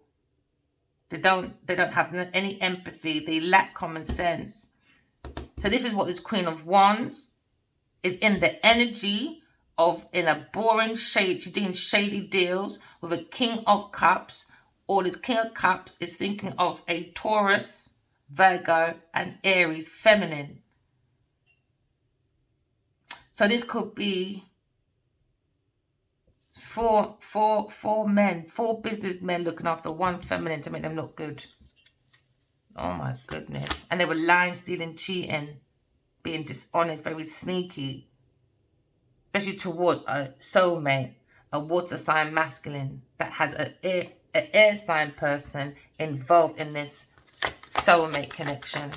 They don't have any empathy. They lack common sense. So this is what this Queen of Wands is in the energy of, in a boring shade. She's doing shady deals with a King of Cups. Or this King of Cups is thinking of a Taurus, Virgo, and Aries feminine. So this could be four businessmen looking after one feminine to make them look good. Oh my goodness. And they were lying, stealing, cheating, being dishonest, very sneaky. Especially towards a soulmate, a water sign masculine that has an air sign person involved in this soulmate connection.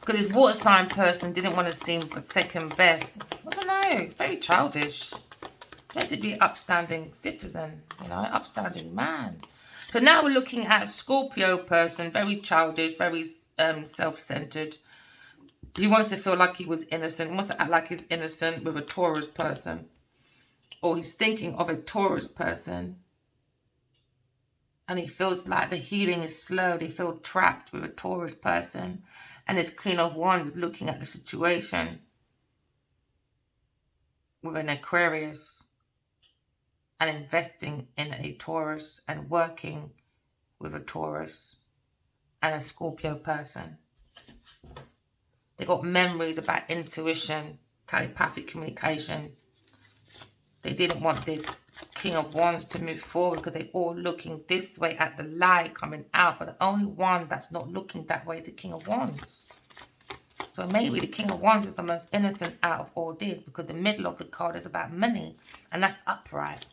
Because this water sign person didn't want to seem second best. I don't know, very childish. He's meant to be an upstanding citizen, you know, upstanding man. So now we're looking at a Scorpio person, very childish, very self-centered. He wants to feel like he was innocent. He wants to act like he's innocent with a Taurus person. Or he's thinking of a Taurus person. And he feels like the healing is slow. They feel trapped with a Taurus person. And this Queen of Wands is looking at the situation with an Aquarius and investing in a Taurus and working with a Taurus and a Scorpio person. They got memories about intuition, telepathic communication. They didn't want this King of Wands to move forward because they're all looking this way at the light coming out. But the only one that's not looking that way is the King of Wands. So maybe the King of Wands is the most innocent out of all this because the middle of the card is about money. And that's upright.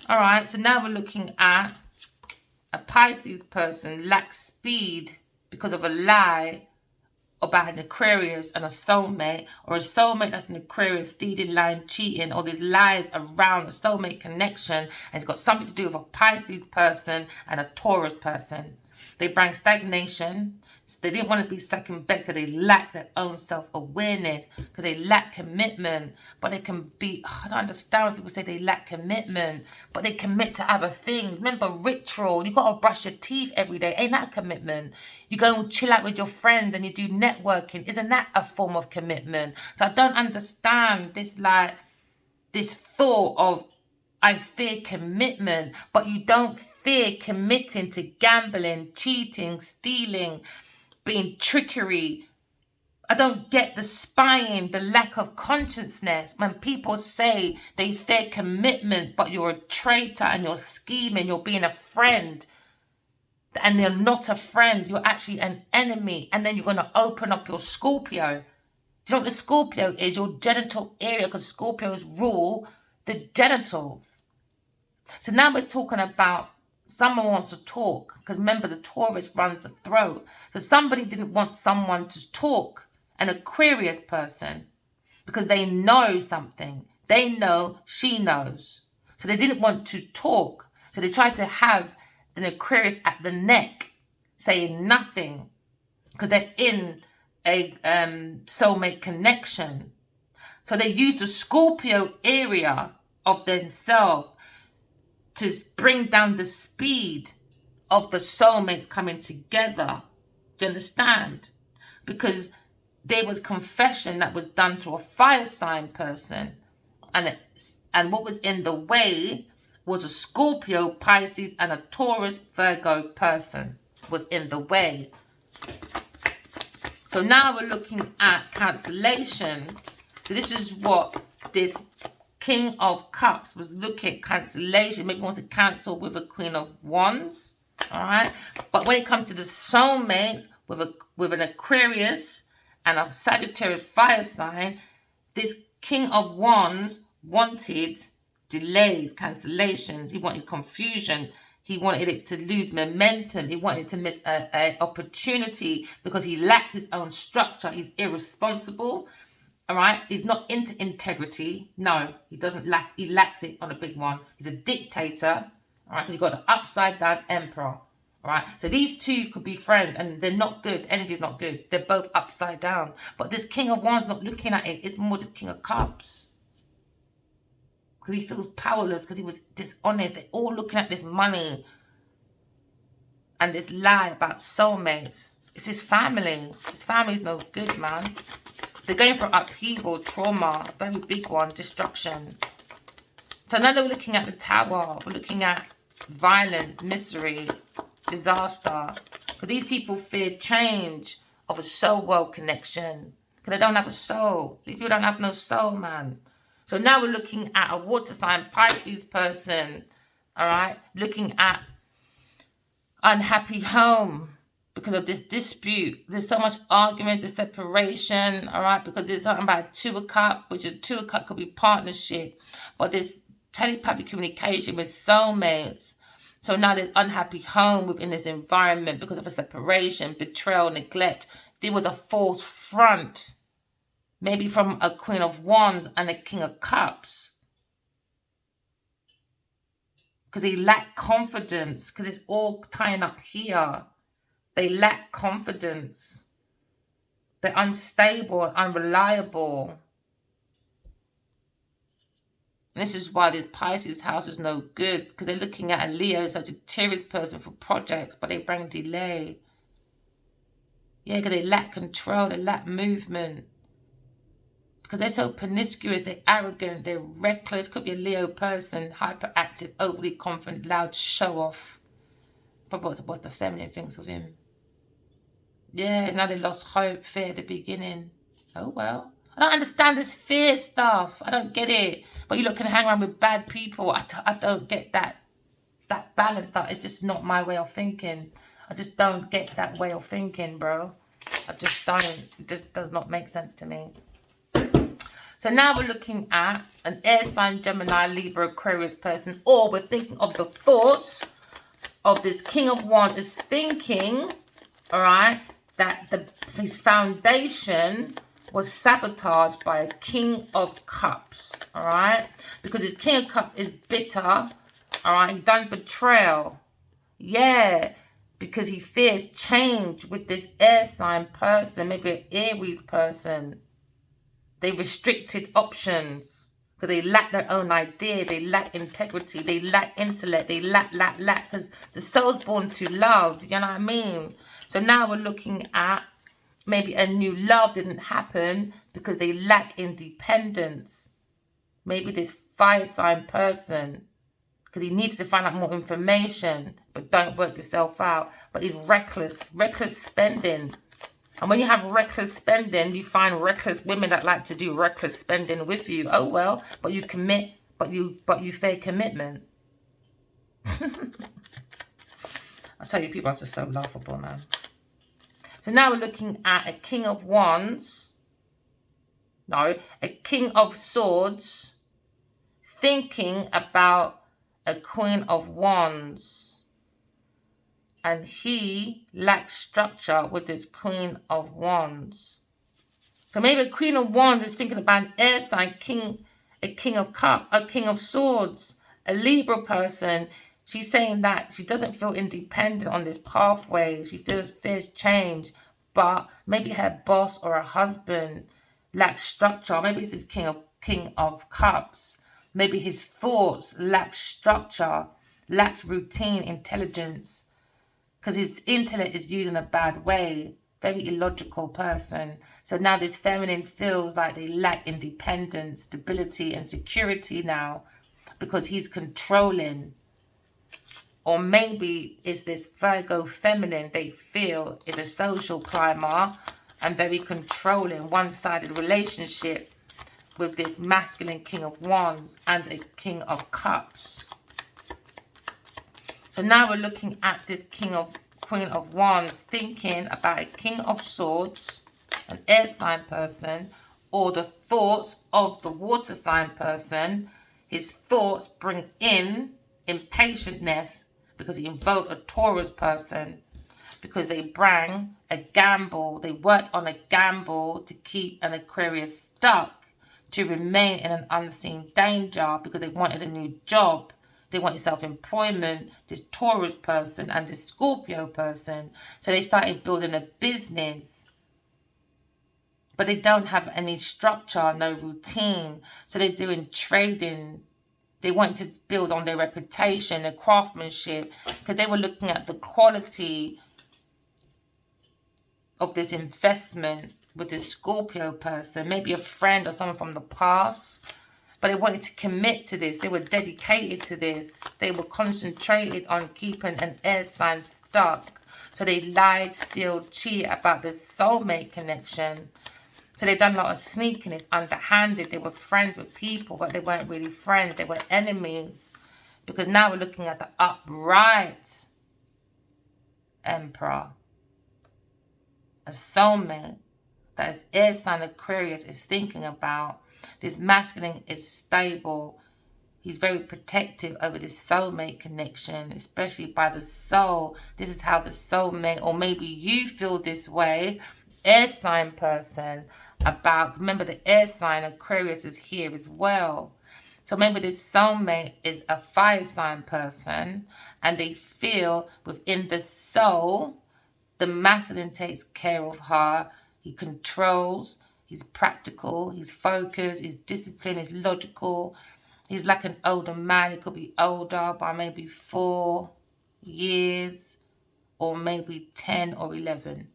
Alright, so now we're looking at a Pisces person lacks speed because of a lie about an Aquarius and a soulmate, or a soulmate that's an Aquarius, stealing, lying, cheating, all these lies around a soulmate connection, and it's got something to do with a Pisces person and a Taurus person. They bring stagnation. So they didn't want to be second best because they lack their own self-awareness, because they lack commitment. But they can be, I don't understand when people say they lack commitment, but they commit to other things. Remember, ritual, you got to brush your teeth every day. Ain't that a commitment? You go and chill out with your friends and you do networking. Isn't that a form of commitment? So I don't understand this, like, this thought of, I fear commitment, but you don't fear committing to gambling, cheating, stealing, being trickery. I don't get the spying, the lack of consciousness. When people say they fear commitment, but you're a traitor and you're scheming, you're being a friend, and you're not a friend, you're actually an enemy, and then you're going to open up your Scorpio. Do you know what the Scorpio is? Your genital area, because Scorpios rule the genitals. So now we're talking about someone wants to talk, because remember, the Taurus runs the throat. So somebody didn't want someone to talk, an Aquarius person, because they know something. They know, she knows. So they didn't want to talk. So they tried to have an Aquarius at the neck, saying nothing, because they're in a soulmate connection. So they used the Scorpio area of themselves to bring down the speed of the soulmates coming together. Do you understand? Because there was confession that was done to a fire sign person, and what was in the way was a Scorpio, Pisces, and a Taurus, Virgo person was in the way. So now we're looking at cancellations. So this is what this King of Cups was looking at, cancellation. Maybe wants to cancel with a Queen of Wands. All right. But when it comes to the soulmates with an Aquarius and a Sagittarius fire sign, this King of Wands wanted delays, cancellations. He wanted confusion. He wanted it to lose momentum. He wanted to miss an opportunity because he lacks his own structure. He's irresponsible. All right. He's not into integrity. No, he doesn't lack. He lacks it on a big one. He's a dictator. All right. Because you've got the upside down emperor. All right. So these two could be friends and they're not good. Energy is not good. They're both upside down. But this King of Wands not looking at it. It's more this King of Cups. Because he feels powerless because he was dishonest. They're all looking at this money and this lie about soulmates. It's his family. His family's no good, man. They're going for upheaval, trauma, a very big one, destruction. So now we're looking at the Tower. We're looking at violence, misery, disaster. Because these people fear change of a soul world connection. Because they don't have a soul. These people don't have no soul, man. So now we're looking at a water sign, Pisces person. All right. Looking at unhappy home. Because of this dispute, there's so much argument and separation, all right? Because there's something about Two of Cups, which is Two of Cups could be partnership, but this telepathic communication with soulmates. So now there's unhappy home within this environment because of a separation, betrayal, neglect. There was a false front, maybe from a Queen of Wands and a King of Cups. Because they lack confidence, because it's all tying up here. They lack confidence. They're unstable and unreliable. And this is why this Pisces house is no good. Because they're looking at a Leo, Sagittarius person for projects, but they bring delay. Yeah, because they lack control. They lack movement. Because they're so promiscuous. They're arrogant. They're reckless. Could be a Leo person. Hyperactive, overly confident, loud, show off. But what's the feminine thinks of him? Yeah, now they lost hope, fear at the beginning. Oh, well. I don't understand this fear stuff. I don't get it. But you lot can hang around with bad people. I don't get that balance stuff. It's just not my way of thinking. I just don't get that way of thinking, bro. I just don't. It just does not make sense to me. So now we're looking at an air sign, Gemini, Libra, Aquarius person. Or we're thinking of the thoughts of this King of Wands is thinking, all right, that his foundation was sabotaged by a King of Cups, all right? Because his King of Cups is bitter, all right? He done betrayal. Yeah, because he fears change with this air sign person, maybe an Aries person. They restricted options because they lack their own idea. They lack integrity. They lack intellect. They lack, because the soul's born to love. You know what I mean? So now we're looking at maybe a new love didn't happen because they lack independence. Maybe this fire sign person, because he needs to find out more information, but don't work yourself out. But he's reckless spending. And when you have reckless spending, you find reckless women that like to do reckless spending with you. Oh well, but you commit, but you fake commitment. I tell you, people are just so laughable, man. So now we're looking at a King of Wands. No, a King of Swords thinking about a Queen of Wands. And he lacks structure with this Queen of Wands. So maybe a Queen of Wands is thinking about an air sign, a King of Cups, a King of Swords, a Libra person. She's saying that she doesn't feel independent on this pathway. She fears change. But maybe her boss or her husband lacks structure. Maybe it's this King of Cups. Maybe his thoughts lack structure, lacks routine, intelligence. Because his intellect is used in a bad way. Very illogical person. So now this feminine feels like they lack independence, stability, and security now. Because he's controlling. Or maybe it's this Virgo feminine they feel is a social climber. And very controlling. One-sided relationship. With this masculine King of Wands. And a King of Cups. So now we're looking at this Queen of Wands thinking about a King of Swords, an air sign person, or the thoughts of the water sign person. His thoughts bring in impatientness because he invoked a Taurus person, because they bring a gamble. They worked on a gamble to keep an Aquarius stuck, to remain in an unseen danger because they wanted a new job. They wanted self-employment, this Taurus person and this Scorpio person. So they started building a business. But they don't have any structure, no routine. So they're doing trading. They want to build on their reputation, their craftsmanship, because they were looking at the quality of this investment with this Scorpio person. Maybe a friend or someone from the past. But they wanted to commit to this. They were dedicated to this. They were concentrated on keeping an air sign stuck. So they lied, steal, cheat about this soulmate connection. So they done a lot of sneakiness, underhanded. They were friends with people, but they weren't really friends. They were enemies. Because now we're looking at the upright Emperor. A soulmate that is air sign Aquarius is thinking about. This masculine is stable. He's very protective over this soulmate connection, especially by the soul. This is how the soulmate, or maybe you feel this way, air sign person, about, remember the air sign Aquarius is here as well. So maybe this soulmate is a fire sign person, and they feel within the soul, the masculine takes care of her. He controls. He's practical, he's focused, he's disciplined, he's logical. He's like an older man. He could be older by maybe 4 years or maybe 10 or 11.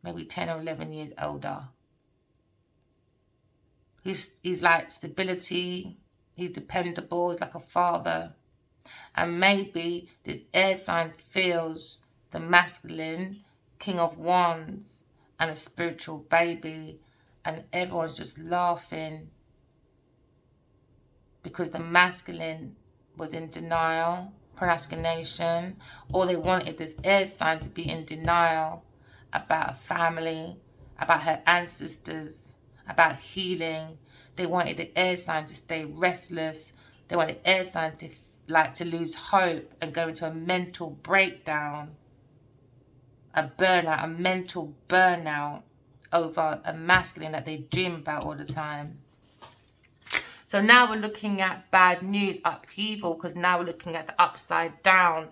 Maybe 10 or 11 years older. He's like stability. He's dependable. He's like a father. And maybe this air sign feels the masculine King of Wands and a spiritual baby, and everyone's just laughing because the masculine was in denial, procrastination, or they wanted this air sign to be in denial about a family, about her ancestors, about healing. They wanted the air sign to stay restless. They wanted the air sign to lose hope and go into a mental breakdown. A burnout, a mental burnout over a masculine that they dream about all the time. So now we're looking at bad news, upheaval, because now we're looking at the upside down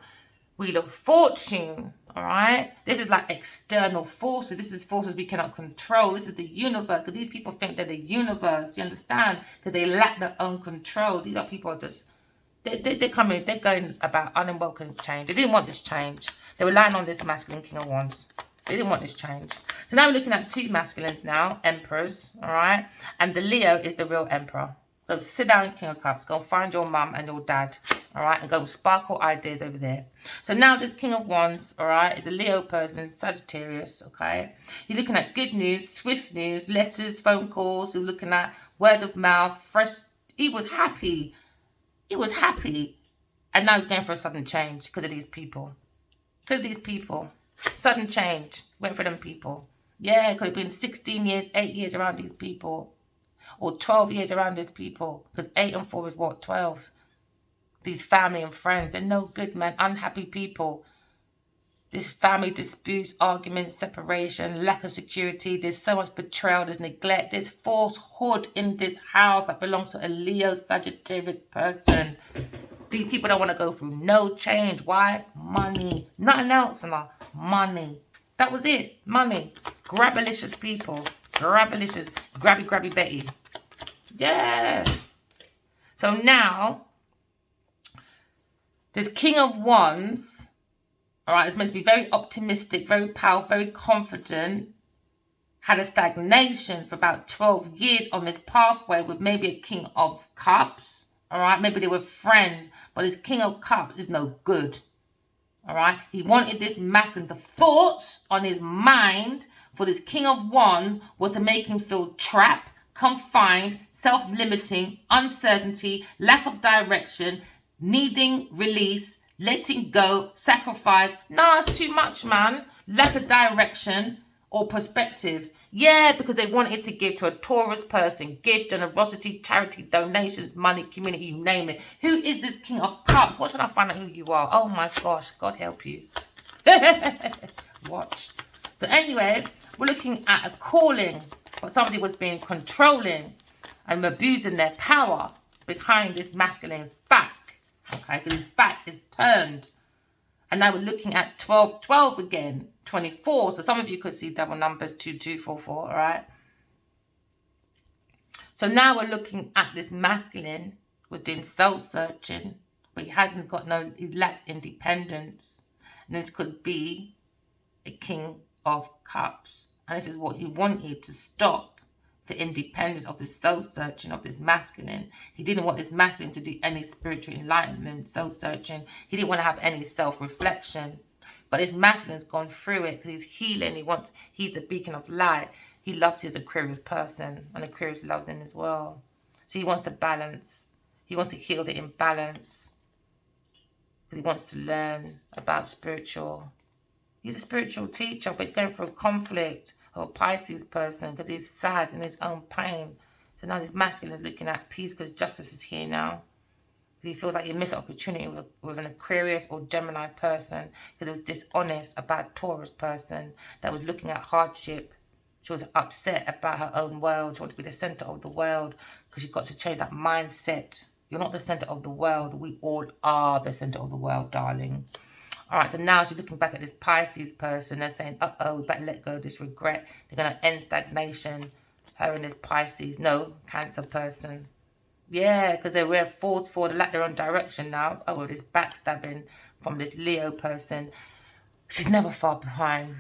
Wheel of Fortune. All right, this is like external forces. This is forces we cannot control. This is the universe, because these people think they're the universe. You understand? Because they lack their own control. These are people just they're coming. They're going about unwelcome change. They didn't want this change. They were relying on this masculine King of Wands. They didn't want this change. So now we're looking at two masculines now, emperors. All right, and the Leo is the real emperor. So sit down, King of Cups. Go find your mum and your dad, all right, and go sparkle ideas over there. So now this King of Wands, all right, is a Leo person, Sagittarius, okay? He's looking at good news, swift news, letters, phone calls. He's looking at word of mouth, fresh. He was happy. He was happy. And now he's going for a sudden change because of these people. Because of these people. Sudden change. Went for them people. Yeah, it could have been 16 years, 8 years around these people. Or 12 years around these people. Because 8 and 4 is what? 12. These family and friends, they're no good, man. Unhappy people. This family disputes, arguments, separation, lack of security. There's so much betrayal, there's neglect. There's falsehood in this house that belongs to a Leo Sagittarius person. These people don't want to go through no change. Why? Money. Nothing else, no. Money. That was it. Money. Grabalicious people. Grabalicious. Grabby Betty. Yeah. So now, this King of Wands, all right, it's meant to be very optimistic, very powerful, very confident, had a stagnation for about 12 years on this pathway with maybe a King of Cups, all right? Maybe they were friends, but this King of Cups is no good, all right? He wanted this masculine. The thoughts on his mind for this King of Wands was to make him feel trapped, confined, self-limiting, uncertainty, lack of direction, needing release, letting go, sacrifice. No, it's too much, man. Lack of direction or perspective. Yeah, because they wanted to give to a Taurus person. Gift, generosity, charity, donations, money, community, you name it. Who is this King of Cups? What should I find out who you are? Oh my gosh, God help you. Watch. So anyway, we're looking at a calling. But somebody was being controlling and abusing their power behind this masculine's back. Okay, because his back is turned. And now we're looking at 12, 12 again, 24. So some of you could see double numbers, 2, 2, 4, 4, all right? So now we're looking at this masculine who's doing soul-searching, but he hasn't got no, he lacks independence. And this could be a King of Cups. And this is what he wanted to stop. The independence of the soul searching of this masculine. He didn't want this masculine to do any spiritual enlightenment, soul searching. He didn't want to have any self-reflection. But this masculine's gone through it because he's healing. He's the beacon of light. He loves his Aquarius person, and Aquarius loves him as well. So he wants to balance. He wants to heal the imbalance. Because he wants to learn about spiritual. He's a spiritual teacher, but he's going through a conflict. Or a Pisces person, because he's sad in his own pain. So now this masculine is looking at peace because justice is here now. He feels like he missed an opportunity with an Aquarius or Gemini person because it was dishonest about a Taurus person that was looking at hardship. She was upset about her own world. She wanted to be the center of the world because she got to change that mindset. You're not the center of the world. We all are the center of the world, darling. All right, so now she's looking back at this Pisces person. They're saying, uh-oh, we better let go of this regret. They're going to end stagnation. Her and this Pisces, no, Cancer person. Yeah, because they were forceful. They lack their own direction now. Oh, this backstabbing from this Leo person. She's never far behind.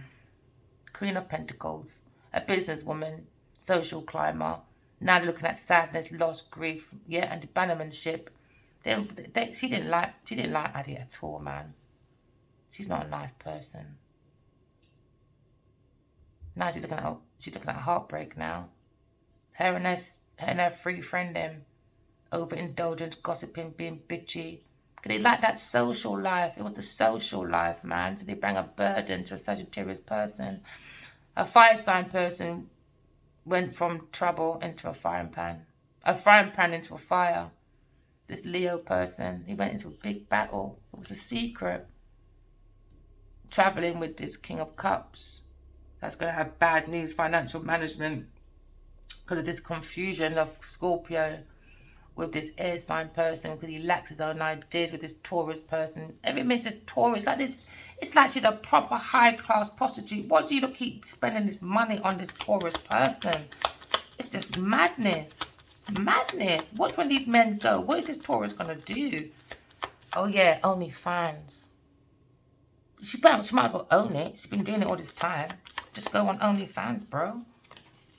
Queen of Pentacles, a businesswoman, social climber. Now they're looking at sadness, loss, grief, yeah, and abandonmentship. She didn't like Addie at all, man. She's not a nice person. Now she's looking at heartbreak now. Her and her free friend them. Overindulgence, gossiping, being bitchy. Because they like that social life. It was the social life, man. So they bring a burden to a Sagittarius person. A fire sign person went from trouble into a frying pan. A frying pan into a fire. This Leo person, he went into a big battle. It was a secret. Traveling with this King of Cups. That's going to have bad news, financial management, because of this confusion of Scorpio. with this air sign person because he lacks his own ideas with this Taurus person. Every minute this Taurus, like this, it's like she's a proper high-class prostitute. Why do you keep spending this money on this Taurus person? It's just madness. It's madness. Watch when these men go. What is this Taurus going to do? Oh, yeah, OnlyFans. She might as well own it. She's been doing it all this time. Just go on OnlyFans, bro.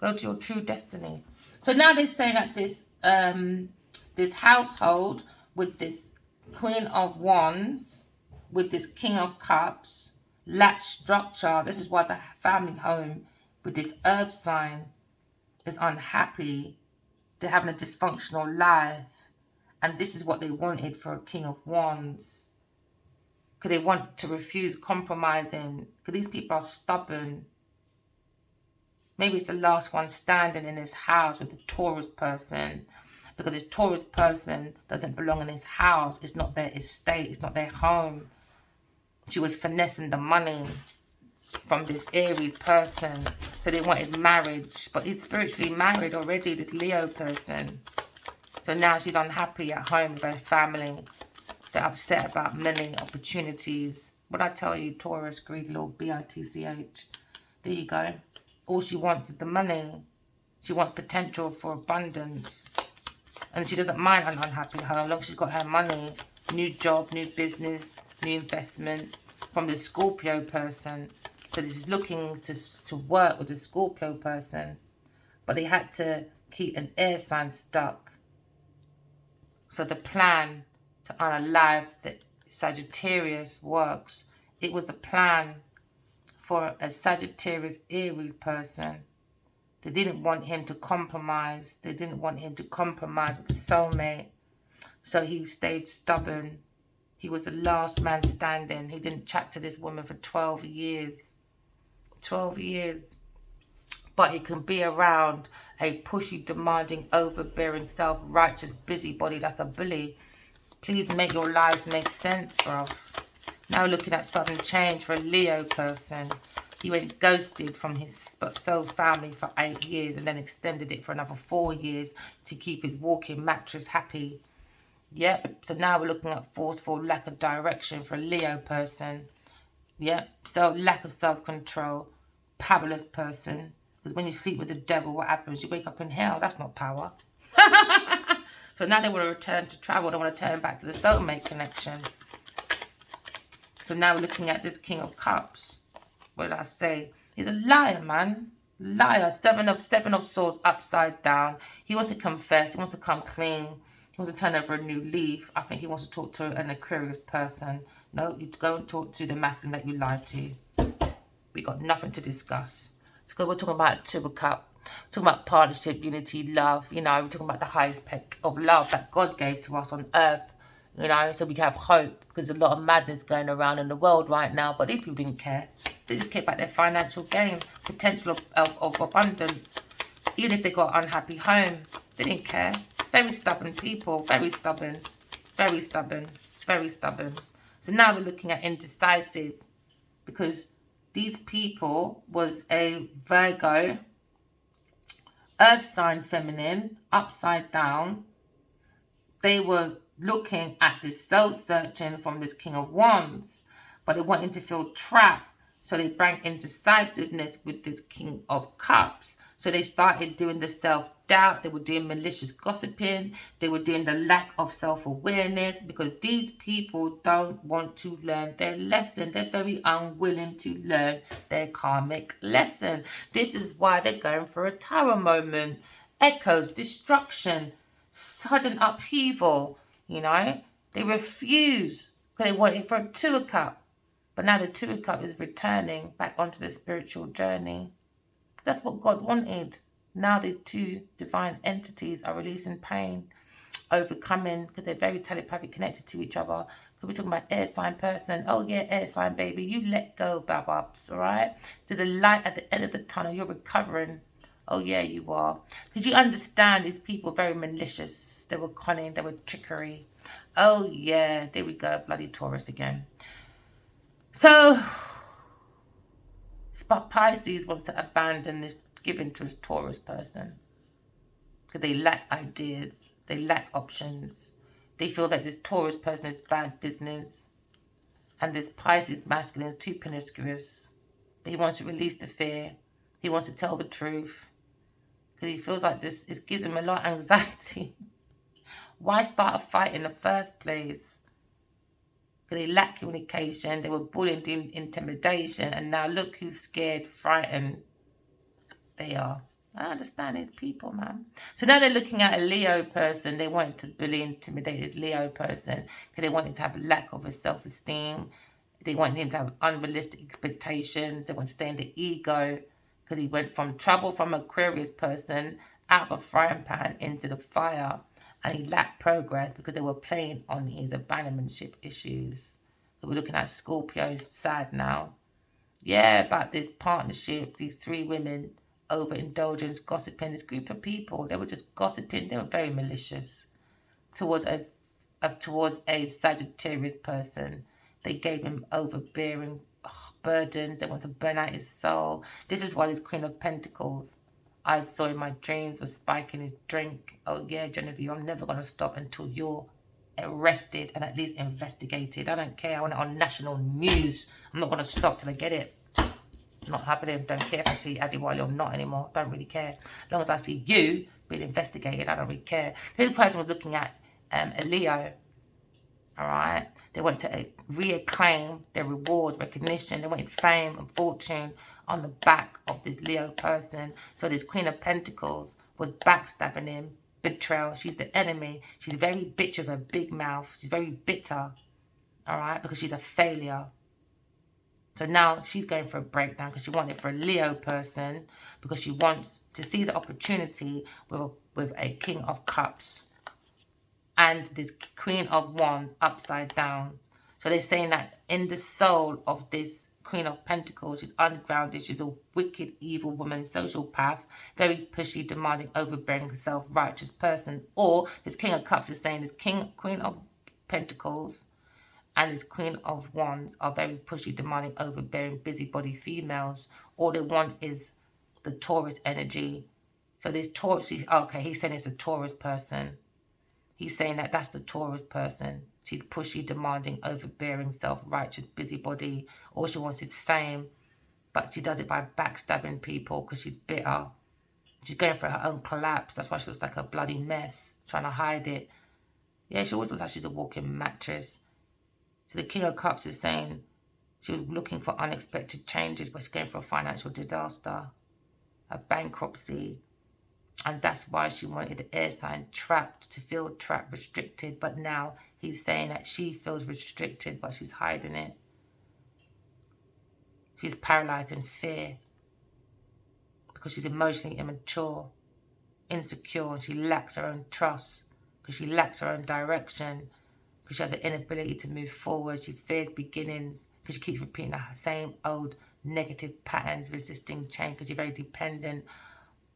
Go to your true destiny. So now they're saying that this household with this Queen of Wands, with this King of Cups, lack structure. This is why the family home with this Earth sign is unhappy. They're having a dysfunctional life. And this is what they wanted for a King of Wands. Because they want to refuse compromising. Because these people are stubborn. Maybe it's the last one standing in his house with the Taurus person. Because this Taurus person doesn't belong in his house. It's not their estate. It's not their home. She was finessing the money from this Aries person. So they wanted marriage. But he's spiritually married already, this Leo person. So now she's unhappy at home with her family. They're upset about many opportunities. What I tell you, Taurus, greedy little bitch. There you go. All she wants is the money. She wants potential for abundance. And she doesn't mind an unhappy home as long as she's got her money. New job, new business, new investment from the Scorpio person. So this is looking to work with the Scorpio person. But they had to keep an air sign stuck. So the plan to unalive that Sagittarius works. It was the plan for a Sagittarius Aries person. They didn't want him to compromise. They didn't want him to compromise with the soulmate. So he stayed stubborn. He was the last man standing. He didn't chat to this woman for 12 years. 12 years. But he can be around a pushy, demanding, overbearing, self-righteous busybody that's a bully. Please make your lives make sense, bro. Now we're looking at sudden change for a Leo person. He went ghosted from his soul family for 8 years and then extended it for another 4 years to keep his walking mattress happy. Yep. So now we're looking at forceful lack of direction for a Leo person. Yep. So lack of self-control. Powerless person. Because when you sleep with the devil, what happens? You wake up in hell. That's not power. So now they want to return to travel. They want to turn back to the soulmate connection. So now we're looking at this King of Cups. What did I say? He's a liar, man. Liar. Seven of Swords upside down. He wants to confess. He wants to come clean. He wants to turn over a new leaf. I think he wants to talk to an Aquarius person. No, you go and talk to the masculine that you lied to. We got nothing to discuss. So we're talking about Two of Cups. Talking about partnership, unity, love. You know, we're talking about the highest peak of love that God gave to us on earth. You know, so we have hope because there's a lot of madness going around in the world right now. But these people didn't care. They just cared about their financial gain, potential of abundance. Even if they got an unhappy home, they didn't care. Very stubborn people. Very stubborn. Very stubborn. Very stubborn. So now we're looking at indecisive because these people was a Virgo, Earth sign feminine, upside down. They were looking at this soul searching from this King of Wands, but they wanted to feel trapped. So they bring indecisiveness with this King of Cups. So they started doing the self-doubt. They were doing malicious gossiping. They were doing the lack of self-awareness because these people don't want to learn their lesson. They're very unwilling to learn their karmic lesson. This is why they're going for a tower moment. Echoes, destruction, sudden upheaval, you know. They refuse because they want it for a Two of Cups. But now the Two of Cups is returning back onto the spiritual journey. That's what God wanted. Now these two divine entities are releasing pain, overcoming, because they're very telepathic connected to each other. Because we're talking about air sign person. Oh yeah, air sign baby. You let go, bababs, all right? There's a light at the end of the tunnel. You're recovering. Oh yeah, you are. Because you understand these people are very malicious. They were cunning. They were trickery. Oh yeah, there we go. Bloody Taurus again. So, Pisces wants to abandon this giving to his Taurus person because they lack ideas. They lack options. They feel that this Taurus person is bad business. And this Pisces masculine is too promiscuous. But he wants to release the fear. He wants to tell the truth. Because he feels like this, it gives him a lot of anxiety. Why start a fight in the first place? Because they lack communication. They were bullied in intimidation. And now look who's scared, frightened they are. I understand it's people, man. So now they're looking at a Leo person. They want to bully, intimidate this Leo person because they want him to have a lack of his self-esteem. They want him to have unrealistic expectations. They want to stay in the ego because he went from trouble from Aquarius person out of a frying pan into the fire. And he lacked progress because they were playing on his abandonmentship issues. So we're looking at Scorpio, sad now. Yeah, about this partnership, these three women, overindulgence, gossiping, this group of people, they were just gossiping. They were very malicious towards a Sagittarius person. They gave him overbearing burdens. They want to burn out his soul. This is why this Queen of Pentacles I saw in my dreams was spiking his drink. Oh yeah, Genevieve, I'm never going to stop until you're arrested and at least investigated. I don't care. I want it on national news. I'm not going to stop till I get it. Not happening. Don't care if I see Adewale or not anymore. Don't really care. As long as I see you being investigated, I don't really care. This person was looking at a Leo. All right. They want to reacclaim their rewards, recognition. They wanted fame and fortune on the back of this Leo person. So this Queen of Pentacles was backstabbing him. Betrayal. She's the enemy. She's very bitch with her big mouth. She's very bitter. All right. Because she's a failure. So now she's going for a breakdown because she wanted for a Leo person because she wants to seize the opportunity with a King of Cups and this Queen of Wands upside down. So they're saying that in the soul of this Queen of Pentacles, she's ungrounded, she's a wicked, evil woman, sociopath, very pushy, demanding, overbearing, self-righteous person. Or this King of Cups is saying this Queen of Pentacles and this Queen of Wands are very pushy, demanding, overbearing, busybody females. All they want is the Taurus energy. So this Taurus, okay, he's saying it's a Taurus person. He's saying that that's the Taurus person. She's pushy, demanding, overbearing, self-righteous, busybody. All she wants is fame. But she does it by backstabbing people because she's bitter. She's going for her own collapse. That's why she looks like a bloody mess, trying to hide it. Yeah, she always looks like she's a walking mattress. So the King of Cups is saying she was looking for unexpected changes, but she's going for a financial disaster, a bankruptcy. And that's why she wanted the air sign trapped, to feel trapped, restricted. But now he's saying that she feels restricted, but she's hiding it. She's paralyzed in fear because she's emotionally immature, insecure, and she lacks her own trust because she lacks her own direction. Because she has an inability to move forward. She fears beginnings because she keeps repeating the same old negative patterns, resisting change because she's very dependent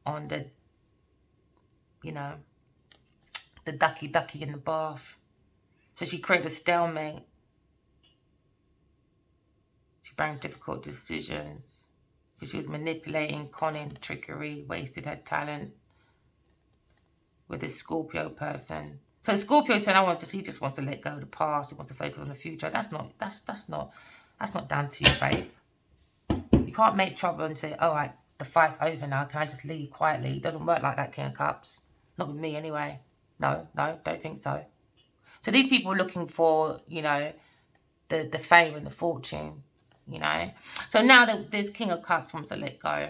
on the, you know, the ducky in the bath. So she created a stalemate. She brought difficult decisions because she was manipulating, conning, trickery, wasted her talent with this Scorpio person. So Scorpio said, he just wants to let go of the past. He wants to focus on the future. That's not down to you, babe. You can't make trouble and say, all right, the fight's over now. Can I just leave quietly? It doesn't work like that, King of Cups. Not with me anyway. No, don't think so. So these people are looking for, you know, the fame and the fortune, you know. So now this King of Cups wants to let go.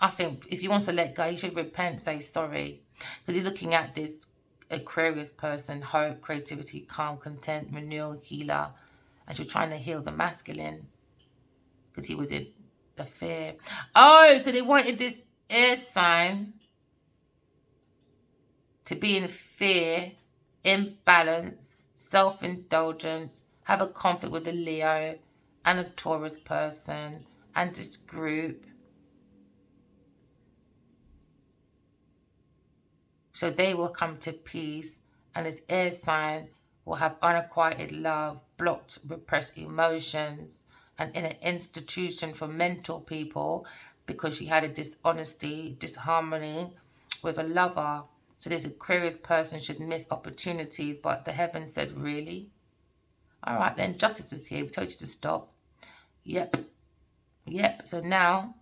I think if he wants to let go, he should repent, say sorry. Because he's looking at this Aquarius person, hope, creativity, calm, content, renewal, healer. And she's trying to heal the masculine. Because he was in the fear. Oh, so they wanted this air sign to be in fear, imbalance, self-indulgence, have a conflict with a Leo and a Taurus person and this group. So they will come to peace, and this air sign will have unacquired love, blocked, repressed emotions, and in an institution for mental people because she had a dishonesty, disharmony with a lover So this Aquarius person should miss opportunities, but the heavens said, really? All right, then, justice is here. We told you to stop. Yep. So now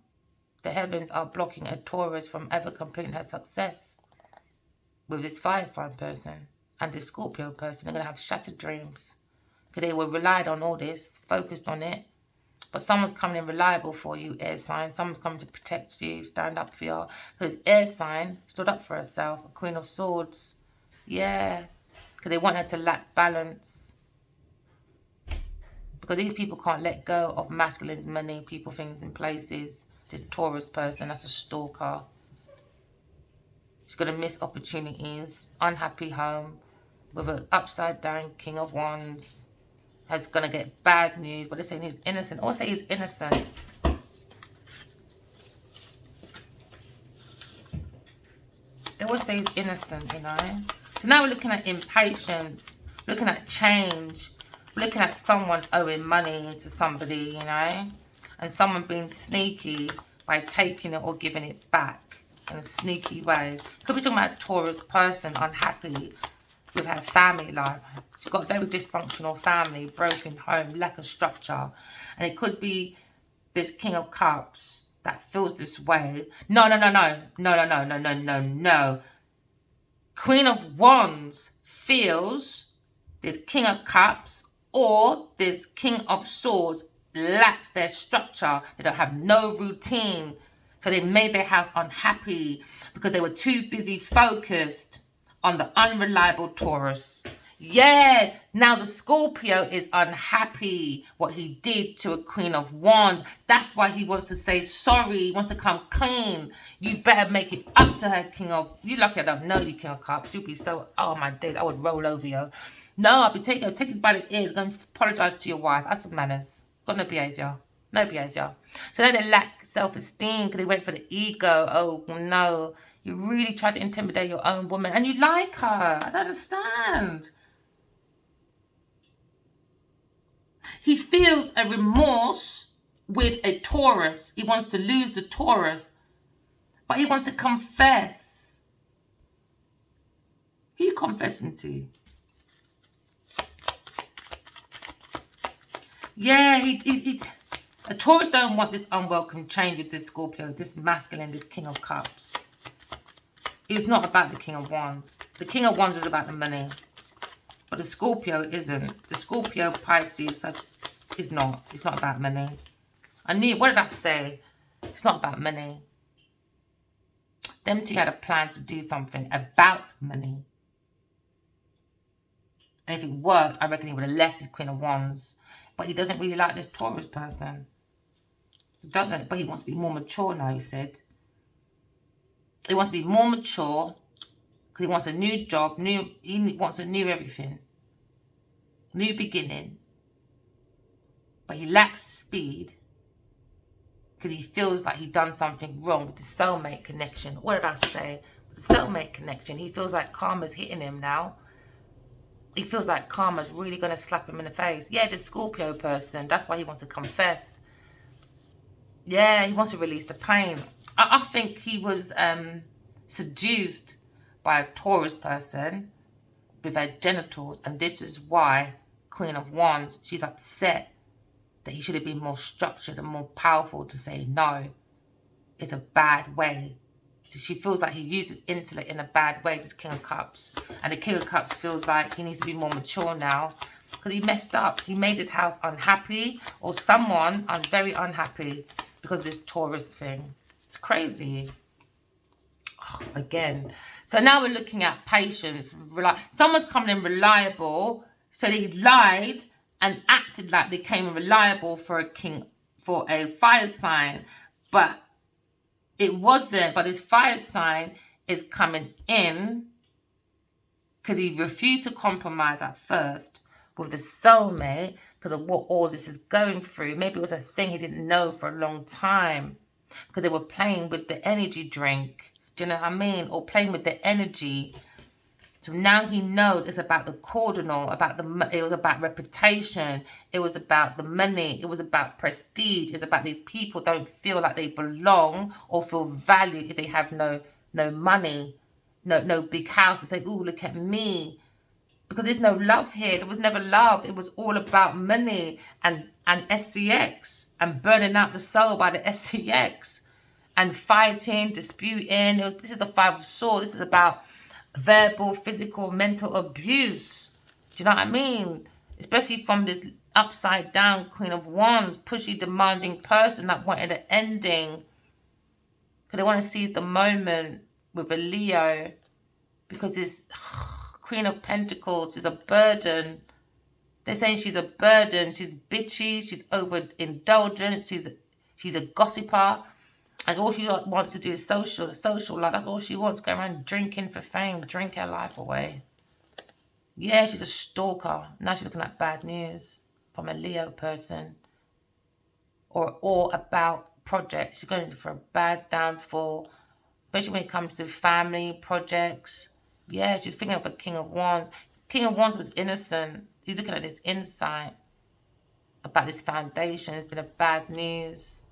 the heavens are blocking a Taurus from ever completing her success with this fire sign person and this Scorpio person. They're going to have shattered dreams because they were relied on all this, focused on it. But someone's coming in reliable for you, air sign. Someone's coming to protect you, stand up for you. Because air sign stood up for herself, a Queen of Swords. Yeah, because they want her to lack balance. Because these people can't let go of masculines, money, people, things, and places. This Taurus person, that's a stalker. She's going to miss opportunities, unhappy home, with an upside down King of Wands. Is going to get bad news, but they're saying he's innocent. Or say he's innocent. They always say he's innocent, you know. So now we're looking at impatience, looking at change, looking at someone owing money to somebody, you know, and someone being sneaky by taking it or giving it back in a sneaky way. Could be talking about a Taurus person unhappy with her family life. She's got a very dysfunctional family, broken home, lack of structure. And it could be this King of Cups that feels this way. No. Queen of Wands feels this King of Cups or this King of Swords lacks their structure. They don't have no routine. So they made their house unhappy because they were too busy focused on the unreliable Taurus. Yeah, now the Scorpio is unhappy what he did to a Queen of Wands. That's why he wants to say sorry. He wants to come clean. You better make it up to her, King of... You lucky I don't know you, King of Cups. You'd be so... Oh, my days. I would roll over you. No, I'll be taking it by the ears. Going to apologize to your wife. Have some manners. Got no behavior. No behavior. So then they lack self-esteem because they went for the ego. Oh, no. You really tried to intimidate your own woman. And you like her. I don't understand. He feels a remorse with a Taurus. He wants to lose the Taurus. But he wants to confess. Who are you confessing to? Yeah, a Taurus don't want this unwelcome change with this Scorpio, this masculine, this King of Cups. It's not about the King of Wands. The King of Wands is about the money. But the Scorpio isn't. The Scorpio Pisces is not. It's not about money. What did I say? It's not about money. Them two had a plan to do something about money. And if it worked, I reckon he would have left his Queen of Wands. But he doesn't really like this Taurus person. He doesn't. But he wants to be more mature now, he said. He wants to be more mature. Because he wants a new job. He wants a new everything. New beginning. But he lacks speed. Because he feels like he's done something wrong with the soulmate connection. What did I say? The soulmate connection. He feels like karma's hitting him now. He feels like karma's really going to slap him in the face. Yeah, the Scorpio person. That's why he wants to confess. Yeah, he wants to release the pain. I think he was seduced by a Taurus person with her genitals. And this is why Queen of Wands, she's upset that he should have been more structured and more powerful to say no. It's a bad way. So she feels like he uses intellect in a bad way, this King of Cups. And the King of Cups feels like he needs to be more mature now because he messed up. He made his house unhappy, or someone very unhappy because of this Taurus thing. It's crazy. Oh, again. So now we're looking at patience. Someone's coming in reliable. So they lied and acted like they came in reliable for a fire sign. But it wasn't. But this fire sign is coming in because he refused to compromise at first with the soulmate because of what all this is going through. Maybe it was a thing he didn't know for a long time because they were playing with the energy drink. Do you know what I mean? Or playing with the energy. So now he knows it's about the cardinal, it was about reputation, it was about the money, it was about prestige, it's about these people don't feel like they belong or feel valued if they have no money. no big house to say, oh, look at me. Because there's no love here. There was never love. It was all about money and SCX and burning out the soul by the SCX and fighting, disputing. This is the Five of Swords. This is about verbal, physical, mental abuse. Do you know what I mean? Especially from this upside down Queen of Wands, pushy, demanding person that wanted an ending. Because they want to seize the moment with a Leo. Because this Queen of Pentacles is a burden. They're saying she's a burden. She's bitchy. She's overindulgent. She's a gossiper. And all she wants to do is social life. That's all she wants. Go around drinking for fame. Drink her life away. Yeah, she's a stalker. Now she's looking at bad news from a Leo person. Or about projects. She's going for a bad downfall. Especially when it comes to family, projects. Yeah, she's thinking of a King of Wands. King of Wands was innocent. He's looking at this insight about this foundation. It's been a bad news.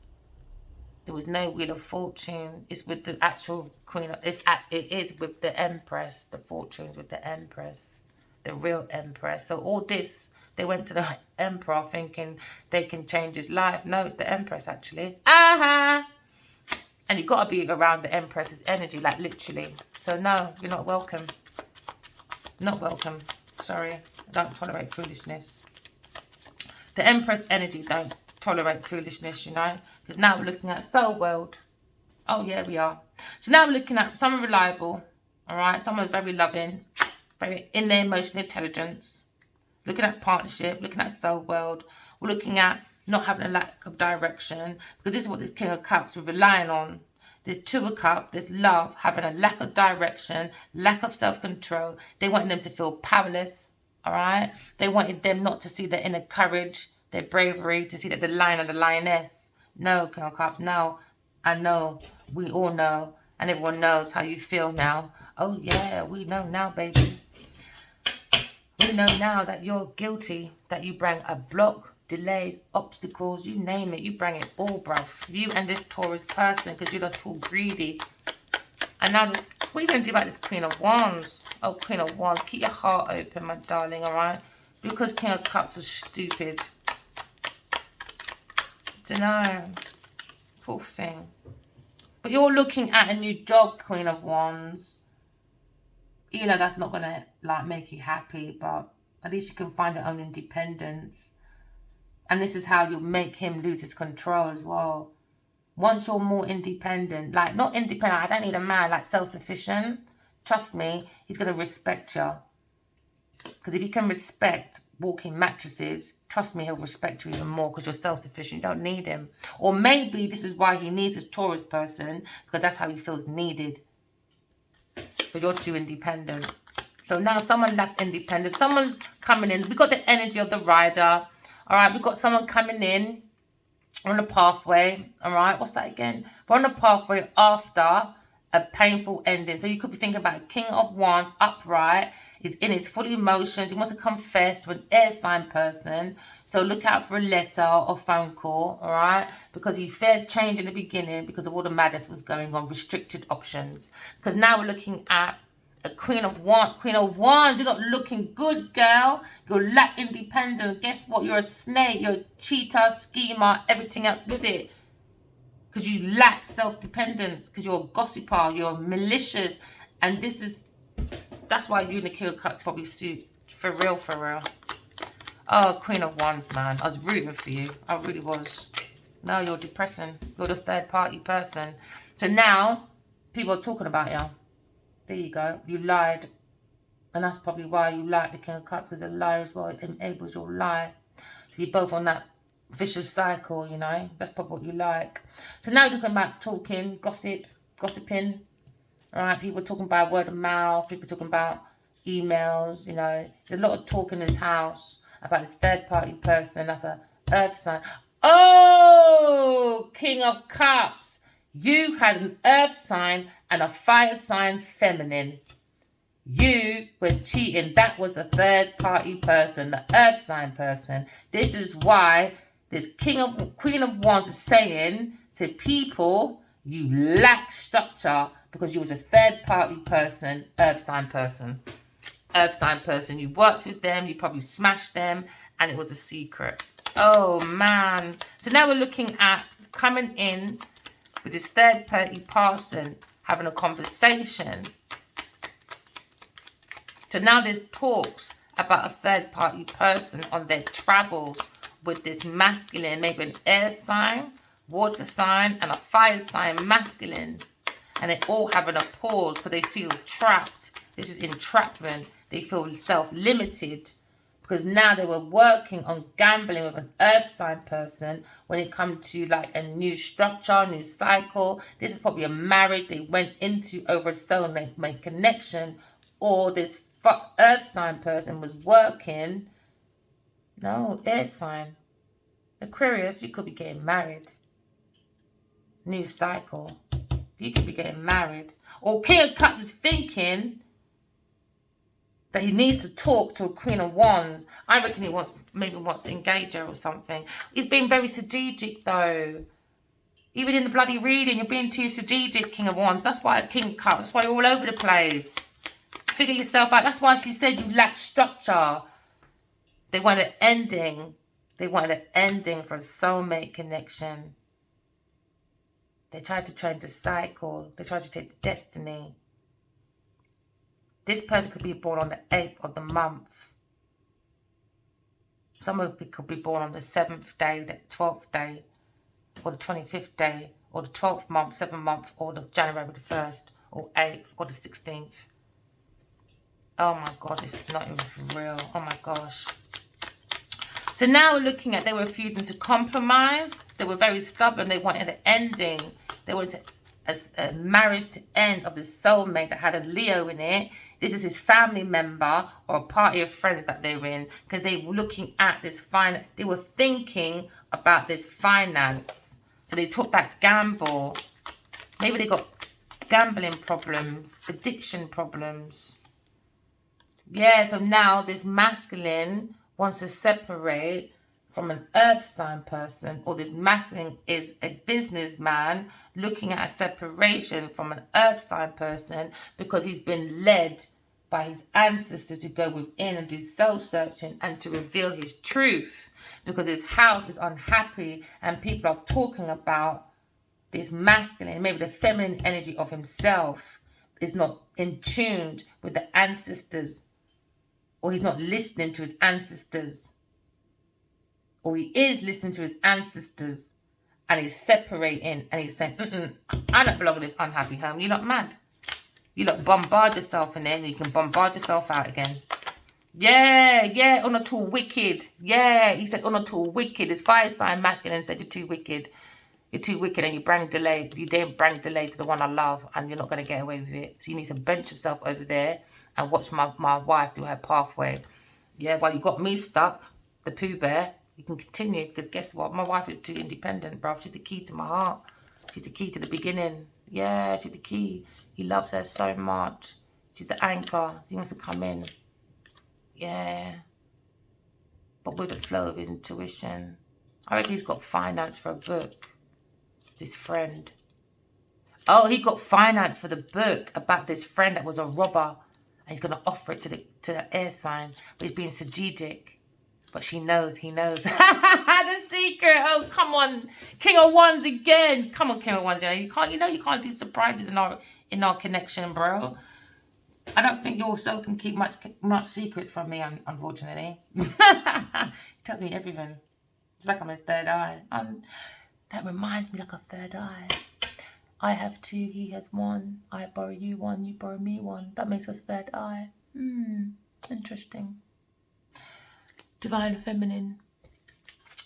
There was no Wheel of Fortune. It's with the actual Queen. It is with the Empress. The Fortune's with the Empress. The real Empress. So all this, they went to the Emperor thinking they can change his life. No, it's the Empress actually. Aha! And you've got to be around the Empress's energy, like literally. So no, you're not welcome. Not welcome. Sorry. I don't tolerate foolishness. The Empress energy don't tolerate foolishness, you know. Because now we're looking at soul world. Oh, yeah, we are. So now we're looking at someone reliable. All right. Someone's very loving. Very in their emotional intelligence. Looking at partnership. Looking at soul world. We're looking at not having a lack of direction. Because this is what this King of Cups we're relying on. There's Two of Cups, there's love, having a lack of direction, lack of self-control. They wanted them to feel powerless, all right? They wanted them not to see their inner courage, their bravery, to see that the lion or the lioness. No, King of Cups, no. I know, we all know, and everyone knows how you feel now. Oh, yeah, we know now, baby. We know now that you're guilty, that you bring a block, delays, obstacles, you name it, you bring it all, bro. You and this Taurus person, because you're too greedy. And now, what are you going to do about this Queen of Wands? Oh, Queen of Wands, keep your heart open, my darling, all right? Because King of Cups was stupid. Dunno. Poor thing. But you're looking at a new job, Queen of Wands. You know, that's not going to, like, make you happy, but at least you can find your own independence. And this is how you make him lose his control as well. Once you're more independent, like not independent, I don't need a man, like self-sufficient. Trust me, he's going to respect you. Because if you can respect walking mattresses, trust me, he'll respect you even more because you're self-sufficient. You don't need him. Or maybe this is why he needs his Taurus person, because that's how he feels needed. Because you're too independent. So now someone lacks independence. Someone's coming in. We've got the energy of the rider. All right, we've got someone coming in on the pathway. All right, what's that again? We're on the pathway after a painful ending. So you could be thinking about King of Wands, upright. He's in his full emotions. He wants to confess to an air sign person. So look out for a letter or phone call, all right? Because he feared change in the beginning because of all the madness was going on, restricted options. Because now we're looking at a Queen of Wands. Queen of Wands, you're not looking good, girl. You lack independence. Guess what? You're a snake. You're a cheater, schemer, everything else with it. Because you lack self-dependence. Because you're a gossiper. You're malicious. And that's why you and the King of Cups probably suit. For real, for real. Oh, Queen of Wands, man. I was rooting for you. I really was. No, you're depressing. You're the third party person. So now, people are talking about you. There you go. You lied. And that's probably why you like the King of Cups, because a liar as well enables your lie. So you're both on that vicious cycle, you know. That's probably what you like. So now we're talking about talking, gossiping. All right, people talking about word of mouth. People talking about emails, you know. There's a lot of talk in this house about this third-party person. That's a earth sign. Oh, King of Cups. You had an earth sign and a fire sign feminine. You were cheating. That was the third party person, the earth sign person. This is why this Queen of Wands is saying to people, you lack structure because you was a third party person, earth sign person. Earth sign person. You worked with them, you probably smashed them, and it was a secret. Oh, man. So now we're looking at coming in with this third party person, having a conversation. So now there's talks about a third party person on their travels with this masculine, maybe an air sign, water sign, and a fire sign masculine. And they all having a pause because they feel trapped. This is entrapment. They feel self-limited because now they were working on gambling with an earth sign person when it comes to like a new structure, new cycle. This is probably a marriage they went into over a soulmate connection, or this earth sign person was working. No, air sign. Aquarius, you could be getting married. New cycle. You could be getting married. Or King of Cups is thinking that he needs to talk to a Queen of Wands. I reckon he maybe wants to engage her or something. He's being very strategic though. Even in the bloody reading, you're being too strategic, King of Wands. That's why King of Cups. That's why you're all over the place. Figure yourself out. That's why she said you lack structure. They want an ending. They want an ending for a soulmate connection. They tried to change the cycle. They tried to take the destiny. This person could be born on the 8th of the month. Someone could be born on the 7th day, the 12th day, or the 25th day, or the 12th month, 7th month, or the January the 1st, or 8th, or the 16th. Oh my God, this is not even real. Oh my gosh. So now we're looking at they were refusing to compromise. They were very stubborn. They wanted an ending. They wanted a marriage to end of the soulmate that had a Leo in it. This is his family member or a party of friends that they're in, because they were looking at this they were thinking about this finance. So they took that gamble. Maybe they got gambling problems, addiction problems. Yeah, so now this masculine wants to separate from an earth sign person, or this masculine is a businessman looking at a separation from an earth sign person because he's been led by his ancestors to go within and do soul searching and to reveal his truth, because his house is unhappy and people are talking about this masculine, maybe the feminine energy of himself is not in tune with the ancestors, or he's not listening to his ancestors, or he is listening to his ancestors and he's separating and he's saying, I don't belong in this unhappy home. You're not mad. You lot bombard yourself in there and you can bombard yourself out again. Yeah, Unatul wicked. Yeah, he said Unatul wicked. His fire sign masculine said you're too wicked. You're too wicked and you bring delay. You didn't bring delay to the one I love and you're not going to get away with it. So you need to bench yourself over there and watch my wife do her pathway. Yeah, while you got me stuck, the Pooh Bear, you can continue, because guess what? My wife is too independent, bruv. She's the key to my heart. She's the key to the beginning. Yeah, she's the key. He loves her so much. She's the anchor. She wants to come in. Yeah. But with the flow of intuition. I reckon he's got finance for a book. This friend. Oh, he got finance for the book about this friend that was a robber. And he's going to offer it to the air sign. But he's being strategic. But she knows, he knows. The secret. Oh, come on. King of Wands again. Come on, King of Wands. You can't do surprises in our connection, bro. I don't think your soul can keep much secret from me, unfortunately. He tells me everything. It's like I'm his third eye. And that reminds me, like a third eye. I have two, he has one. I borrow you one, you borrow me one. That makes us third eye. Interesting. Divine feminine.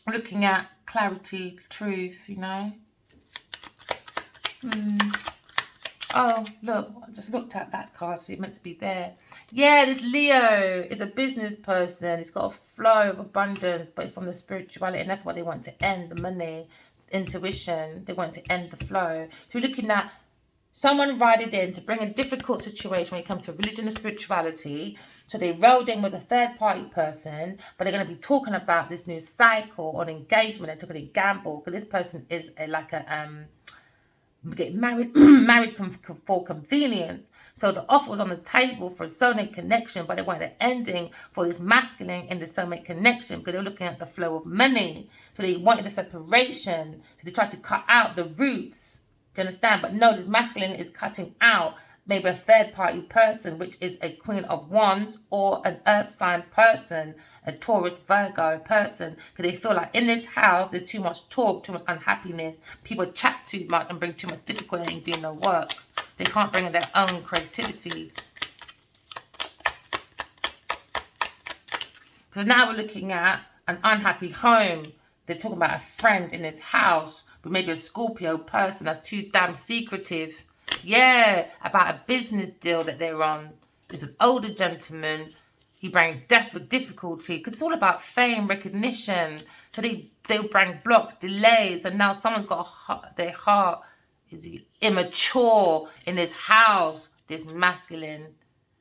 Looking at clarity, truth, you know. Oh, look, I just looked at that card, so it's meant to be there. Yeah, this Leo is a business person. It's got a flow of abundance, but it's from the spirituality, and that's why they want to end the money, intuition. They want to end the flow. So we're looking at someone invited in to bring a difficult situation when it comes to religion and spirituality. So they rolled in with a third party person, but they're going to be talking about this new cycle on engagement. They took a gamble because this person is like a get married married for convenience. So the offer was on the table for a soulmate connection, but they wanted an ending for this masculine in the soulmate connection because they were looking at the flow of money. So they wanted a separation. So they tried to cut out the roots. Do you understand? But no, this masculine is cutting out maybe a third party person, which is a Queen of Wands or an earth sign person, a Taurus, Virgo person, because they feel like in this house there's too much talk, too much unhappiness, people chat too much and bring too much difficulty and ain't doing no work. They can't bring in their own creativity. So now we're looking at an unhappy home. They're talking about a friend in this house, but maybe a Scorpio person that's too damn secretive. Yeah, about a business deal that they're on. It's an older gentleman. He brings death with difficulty because it's all about fame, recognition. So they'll bring blocks, delays, and now someone's got their heart is immature in this house, this masculine.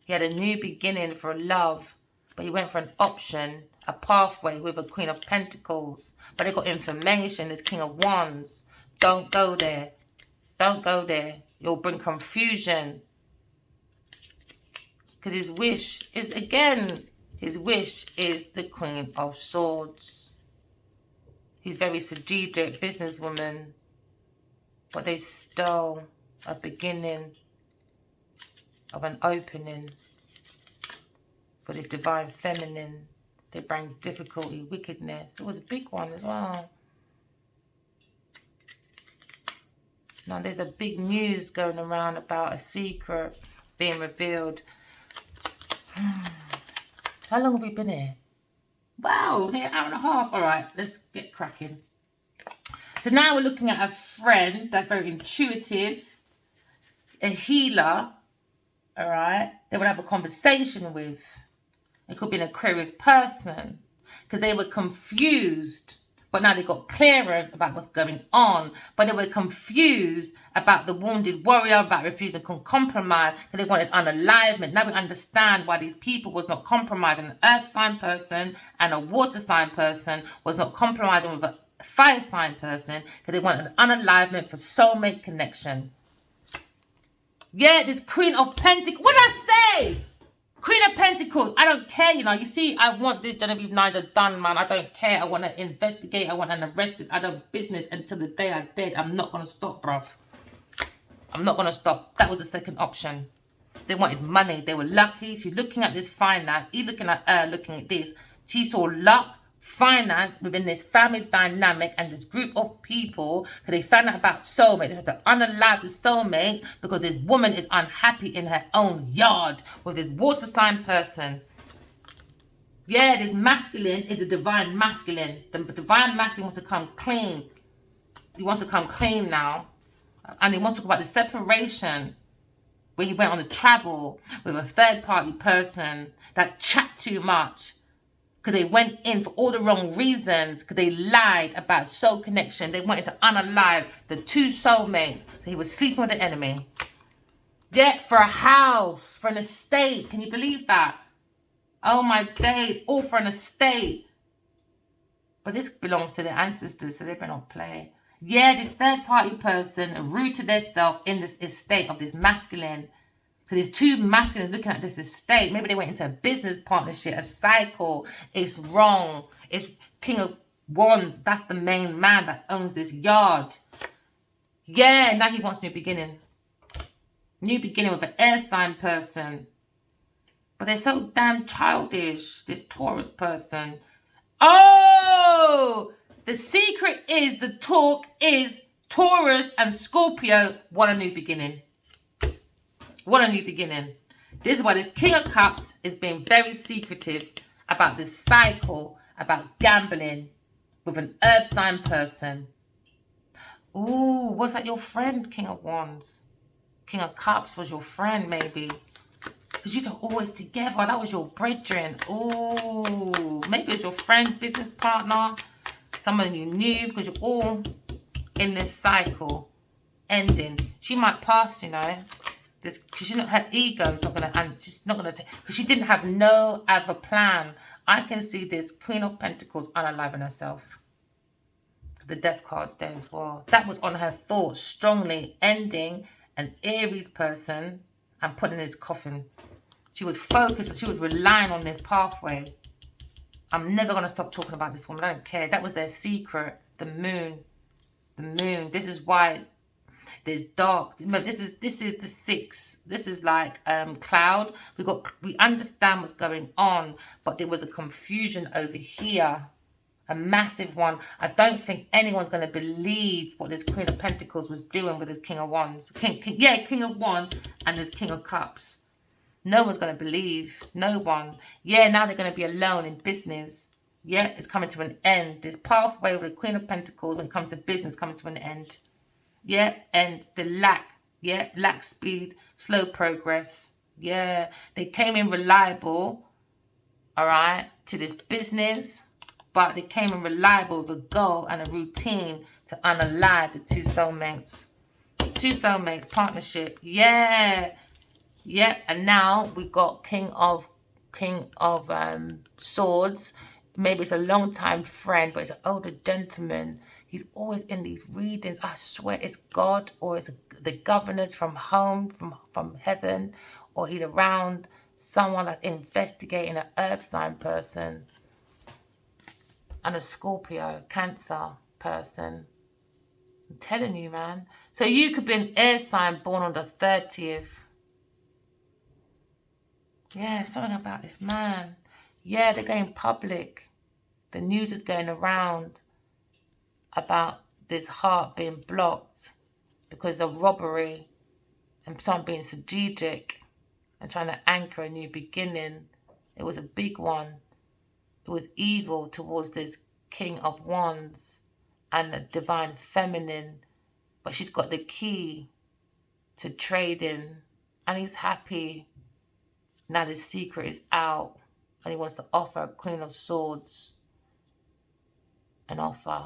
He had a new beginning for love, but he went for an option, a pathway with a Queen of Pentacles. But they got information, this King of Wands. Don't go there. Don't go there. You'll bring confusion. Because his wish is, again, his wish is the Queen of Swords. He's very strategic, businesswoman. But they stole a beginning of an opening. For this divine feminine, they bring difficulty, wickedness. It was a big one as well. Now there's a big news going around about a secret being revealed. How long have we been here? Wow, we're an hour and a half. All right, let's get cracking. So now we're looking at a friend that's very intuitive, a healer, all right, they would have a conversation with. It could be an Aquarius person because they were confused. But now they got clearance about what's going on. But they were confused about the wounded warrior, about refusing to compromise, because they wanted unalignment. Now we understand why these people was not compromising. An earth sign person and a water sign person was not compromising with a fire sign person, because they wanted an unalignment for soulmate connection. Yeah, this Queen of Pentacles. What did I say? Queen of Pentacles, I don't care, you know. You see, I want this Genevieve Nigel done, man. I don't care. I want to investigate. I want an arrested. I don't business until the day I dead. I'm not going to stop, bruv. I'm not going to stop. That was the second option. They wanted money. They were lucky. She's looking at this finance. He's looking at her, looking at this. She saw luck, finance within this family dynamic and this group of people, because they found out about soulmate. They have to unalive the soulmate because this woman is unhappy in her own yard with this water sign person. Yeah, this masculine is the divine masculine. The divine masculine wants to come clean. He wants to come clean now. And he wants to talk about the separation where he went on the travel with a third party person that chat too much. Because they went in for all the wrong reasons, because they lied about soul connection. They wanted to unalive the two soulmates. So he was sleeping with the enemy. Yeah, for a house, for an estate. Can you believe that? Oh my days, all for an estate. But this belongs to their ancestors, so they better not play. Yeah, this third party person rooted themselves in this estate of this masculine. So there's two masculines looking at this estate. Maybe they went into a business partnership, a cycle. It's wrong. It's King of Wands. That's the main man that owns this yard. Yeah, now he wants new beginning. New beginning with an air sign person. But they're so damn childish, this Taurus person. Oh! The secret is, the talk is Taurus and Scorpio want a new beginning. What a new beginning. This is why this King of Cups is being very secretive about this cycle, about gambling with an earth sign person. Ooh, was that your friend, King of Wands? King of Cups was your friend, maybe. Because you two are always together. That was your brethren. Ooh, maybe it's your friend, business partner, someone you knew, because you're all in this cycle ending. She might pass, you know. This, because her ego is not gonna, and she's not gonna take, because she didn't have no other plan. I can see this Queen of Pentacles unaliving herself. the death card's there as well. That was on her thoughts strongly, ending an Aries person and putting in his coffin. She was focused, she was relying on this pathway. I'm never going to stop talking about this woman. I don't care. That was their secret. The moon. The moon. This is why there's dark. This is the 6. This is like cloud. We understand what's going on, but there was a confusion over here. A massive one. I don't think anyone's going to believe what this Queen of Pentacles was doing with this King of Wands. King of Wands and this King of Cups. No one's going to believe. No one. Yeah, now they're going to be alone in business. Yeah, it's coming to an end. This pathway with the Queen of Pentacles when it comes to business coming to an end. Yeah, and the lack. Yeah, lack speed, slow progress. Yeah, they came in reliable, all right, to this business. But they came in reliable with a goal and a routine to unalive the 2 soulmates. 2 soulmates, partnership. Yeah. Yep, and now we've got King of Swords. Maybe it's a long time friend, but it's an older gentleman. He's always in these readings. I swear it's God, or it's the governors from home, from heaven, or he's around someone that's investigating an earth sign person and a Scorpio, Cancer person. I'm telling you, man. So you could be an air sign born on the 30th. Yeah, something about this man. Yeah, they're going public. The news is going around about this heart being blocked because of robbery and someone being strategic and trying to anchor a new beginning. It was a big one. It was evil towards this King of Wands and the divine feminine. But she's got the key to trading and he's happy. Now the secret is out and he wants to offer a Queen of Swords an offer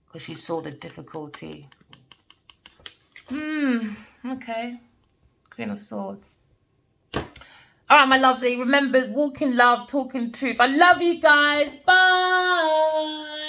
because she saw the difficulty. Okay. Queen of Swords. All right, my lovely. Remember, walking love, talking truth. I love you guys. Bye.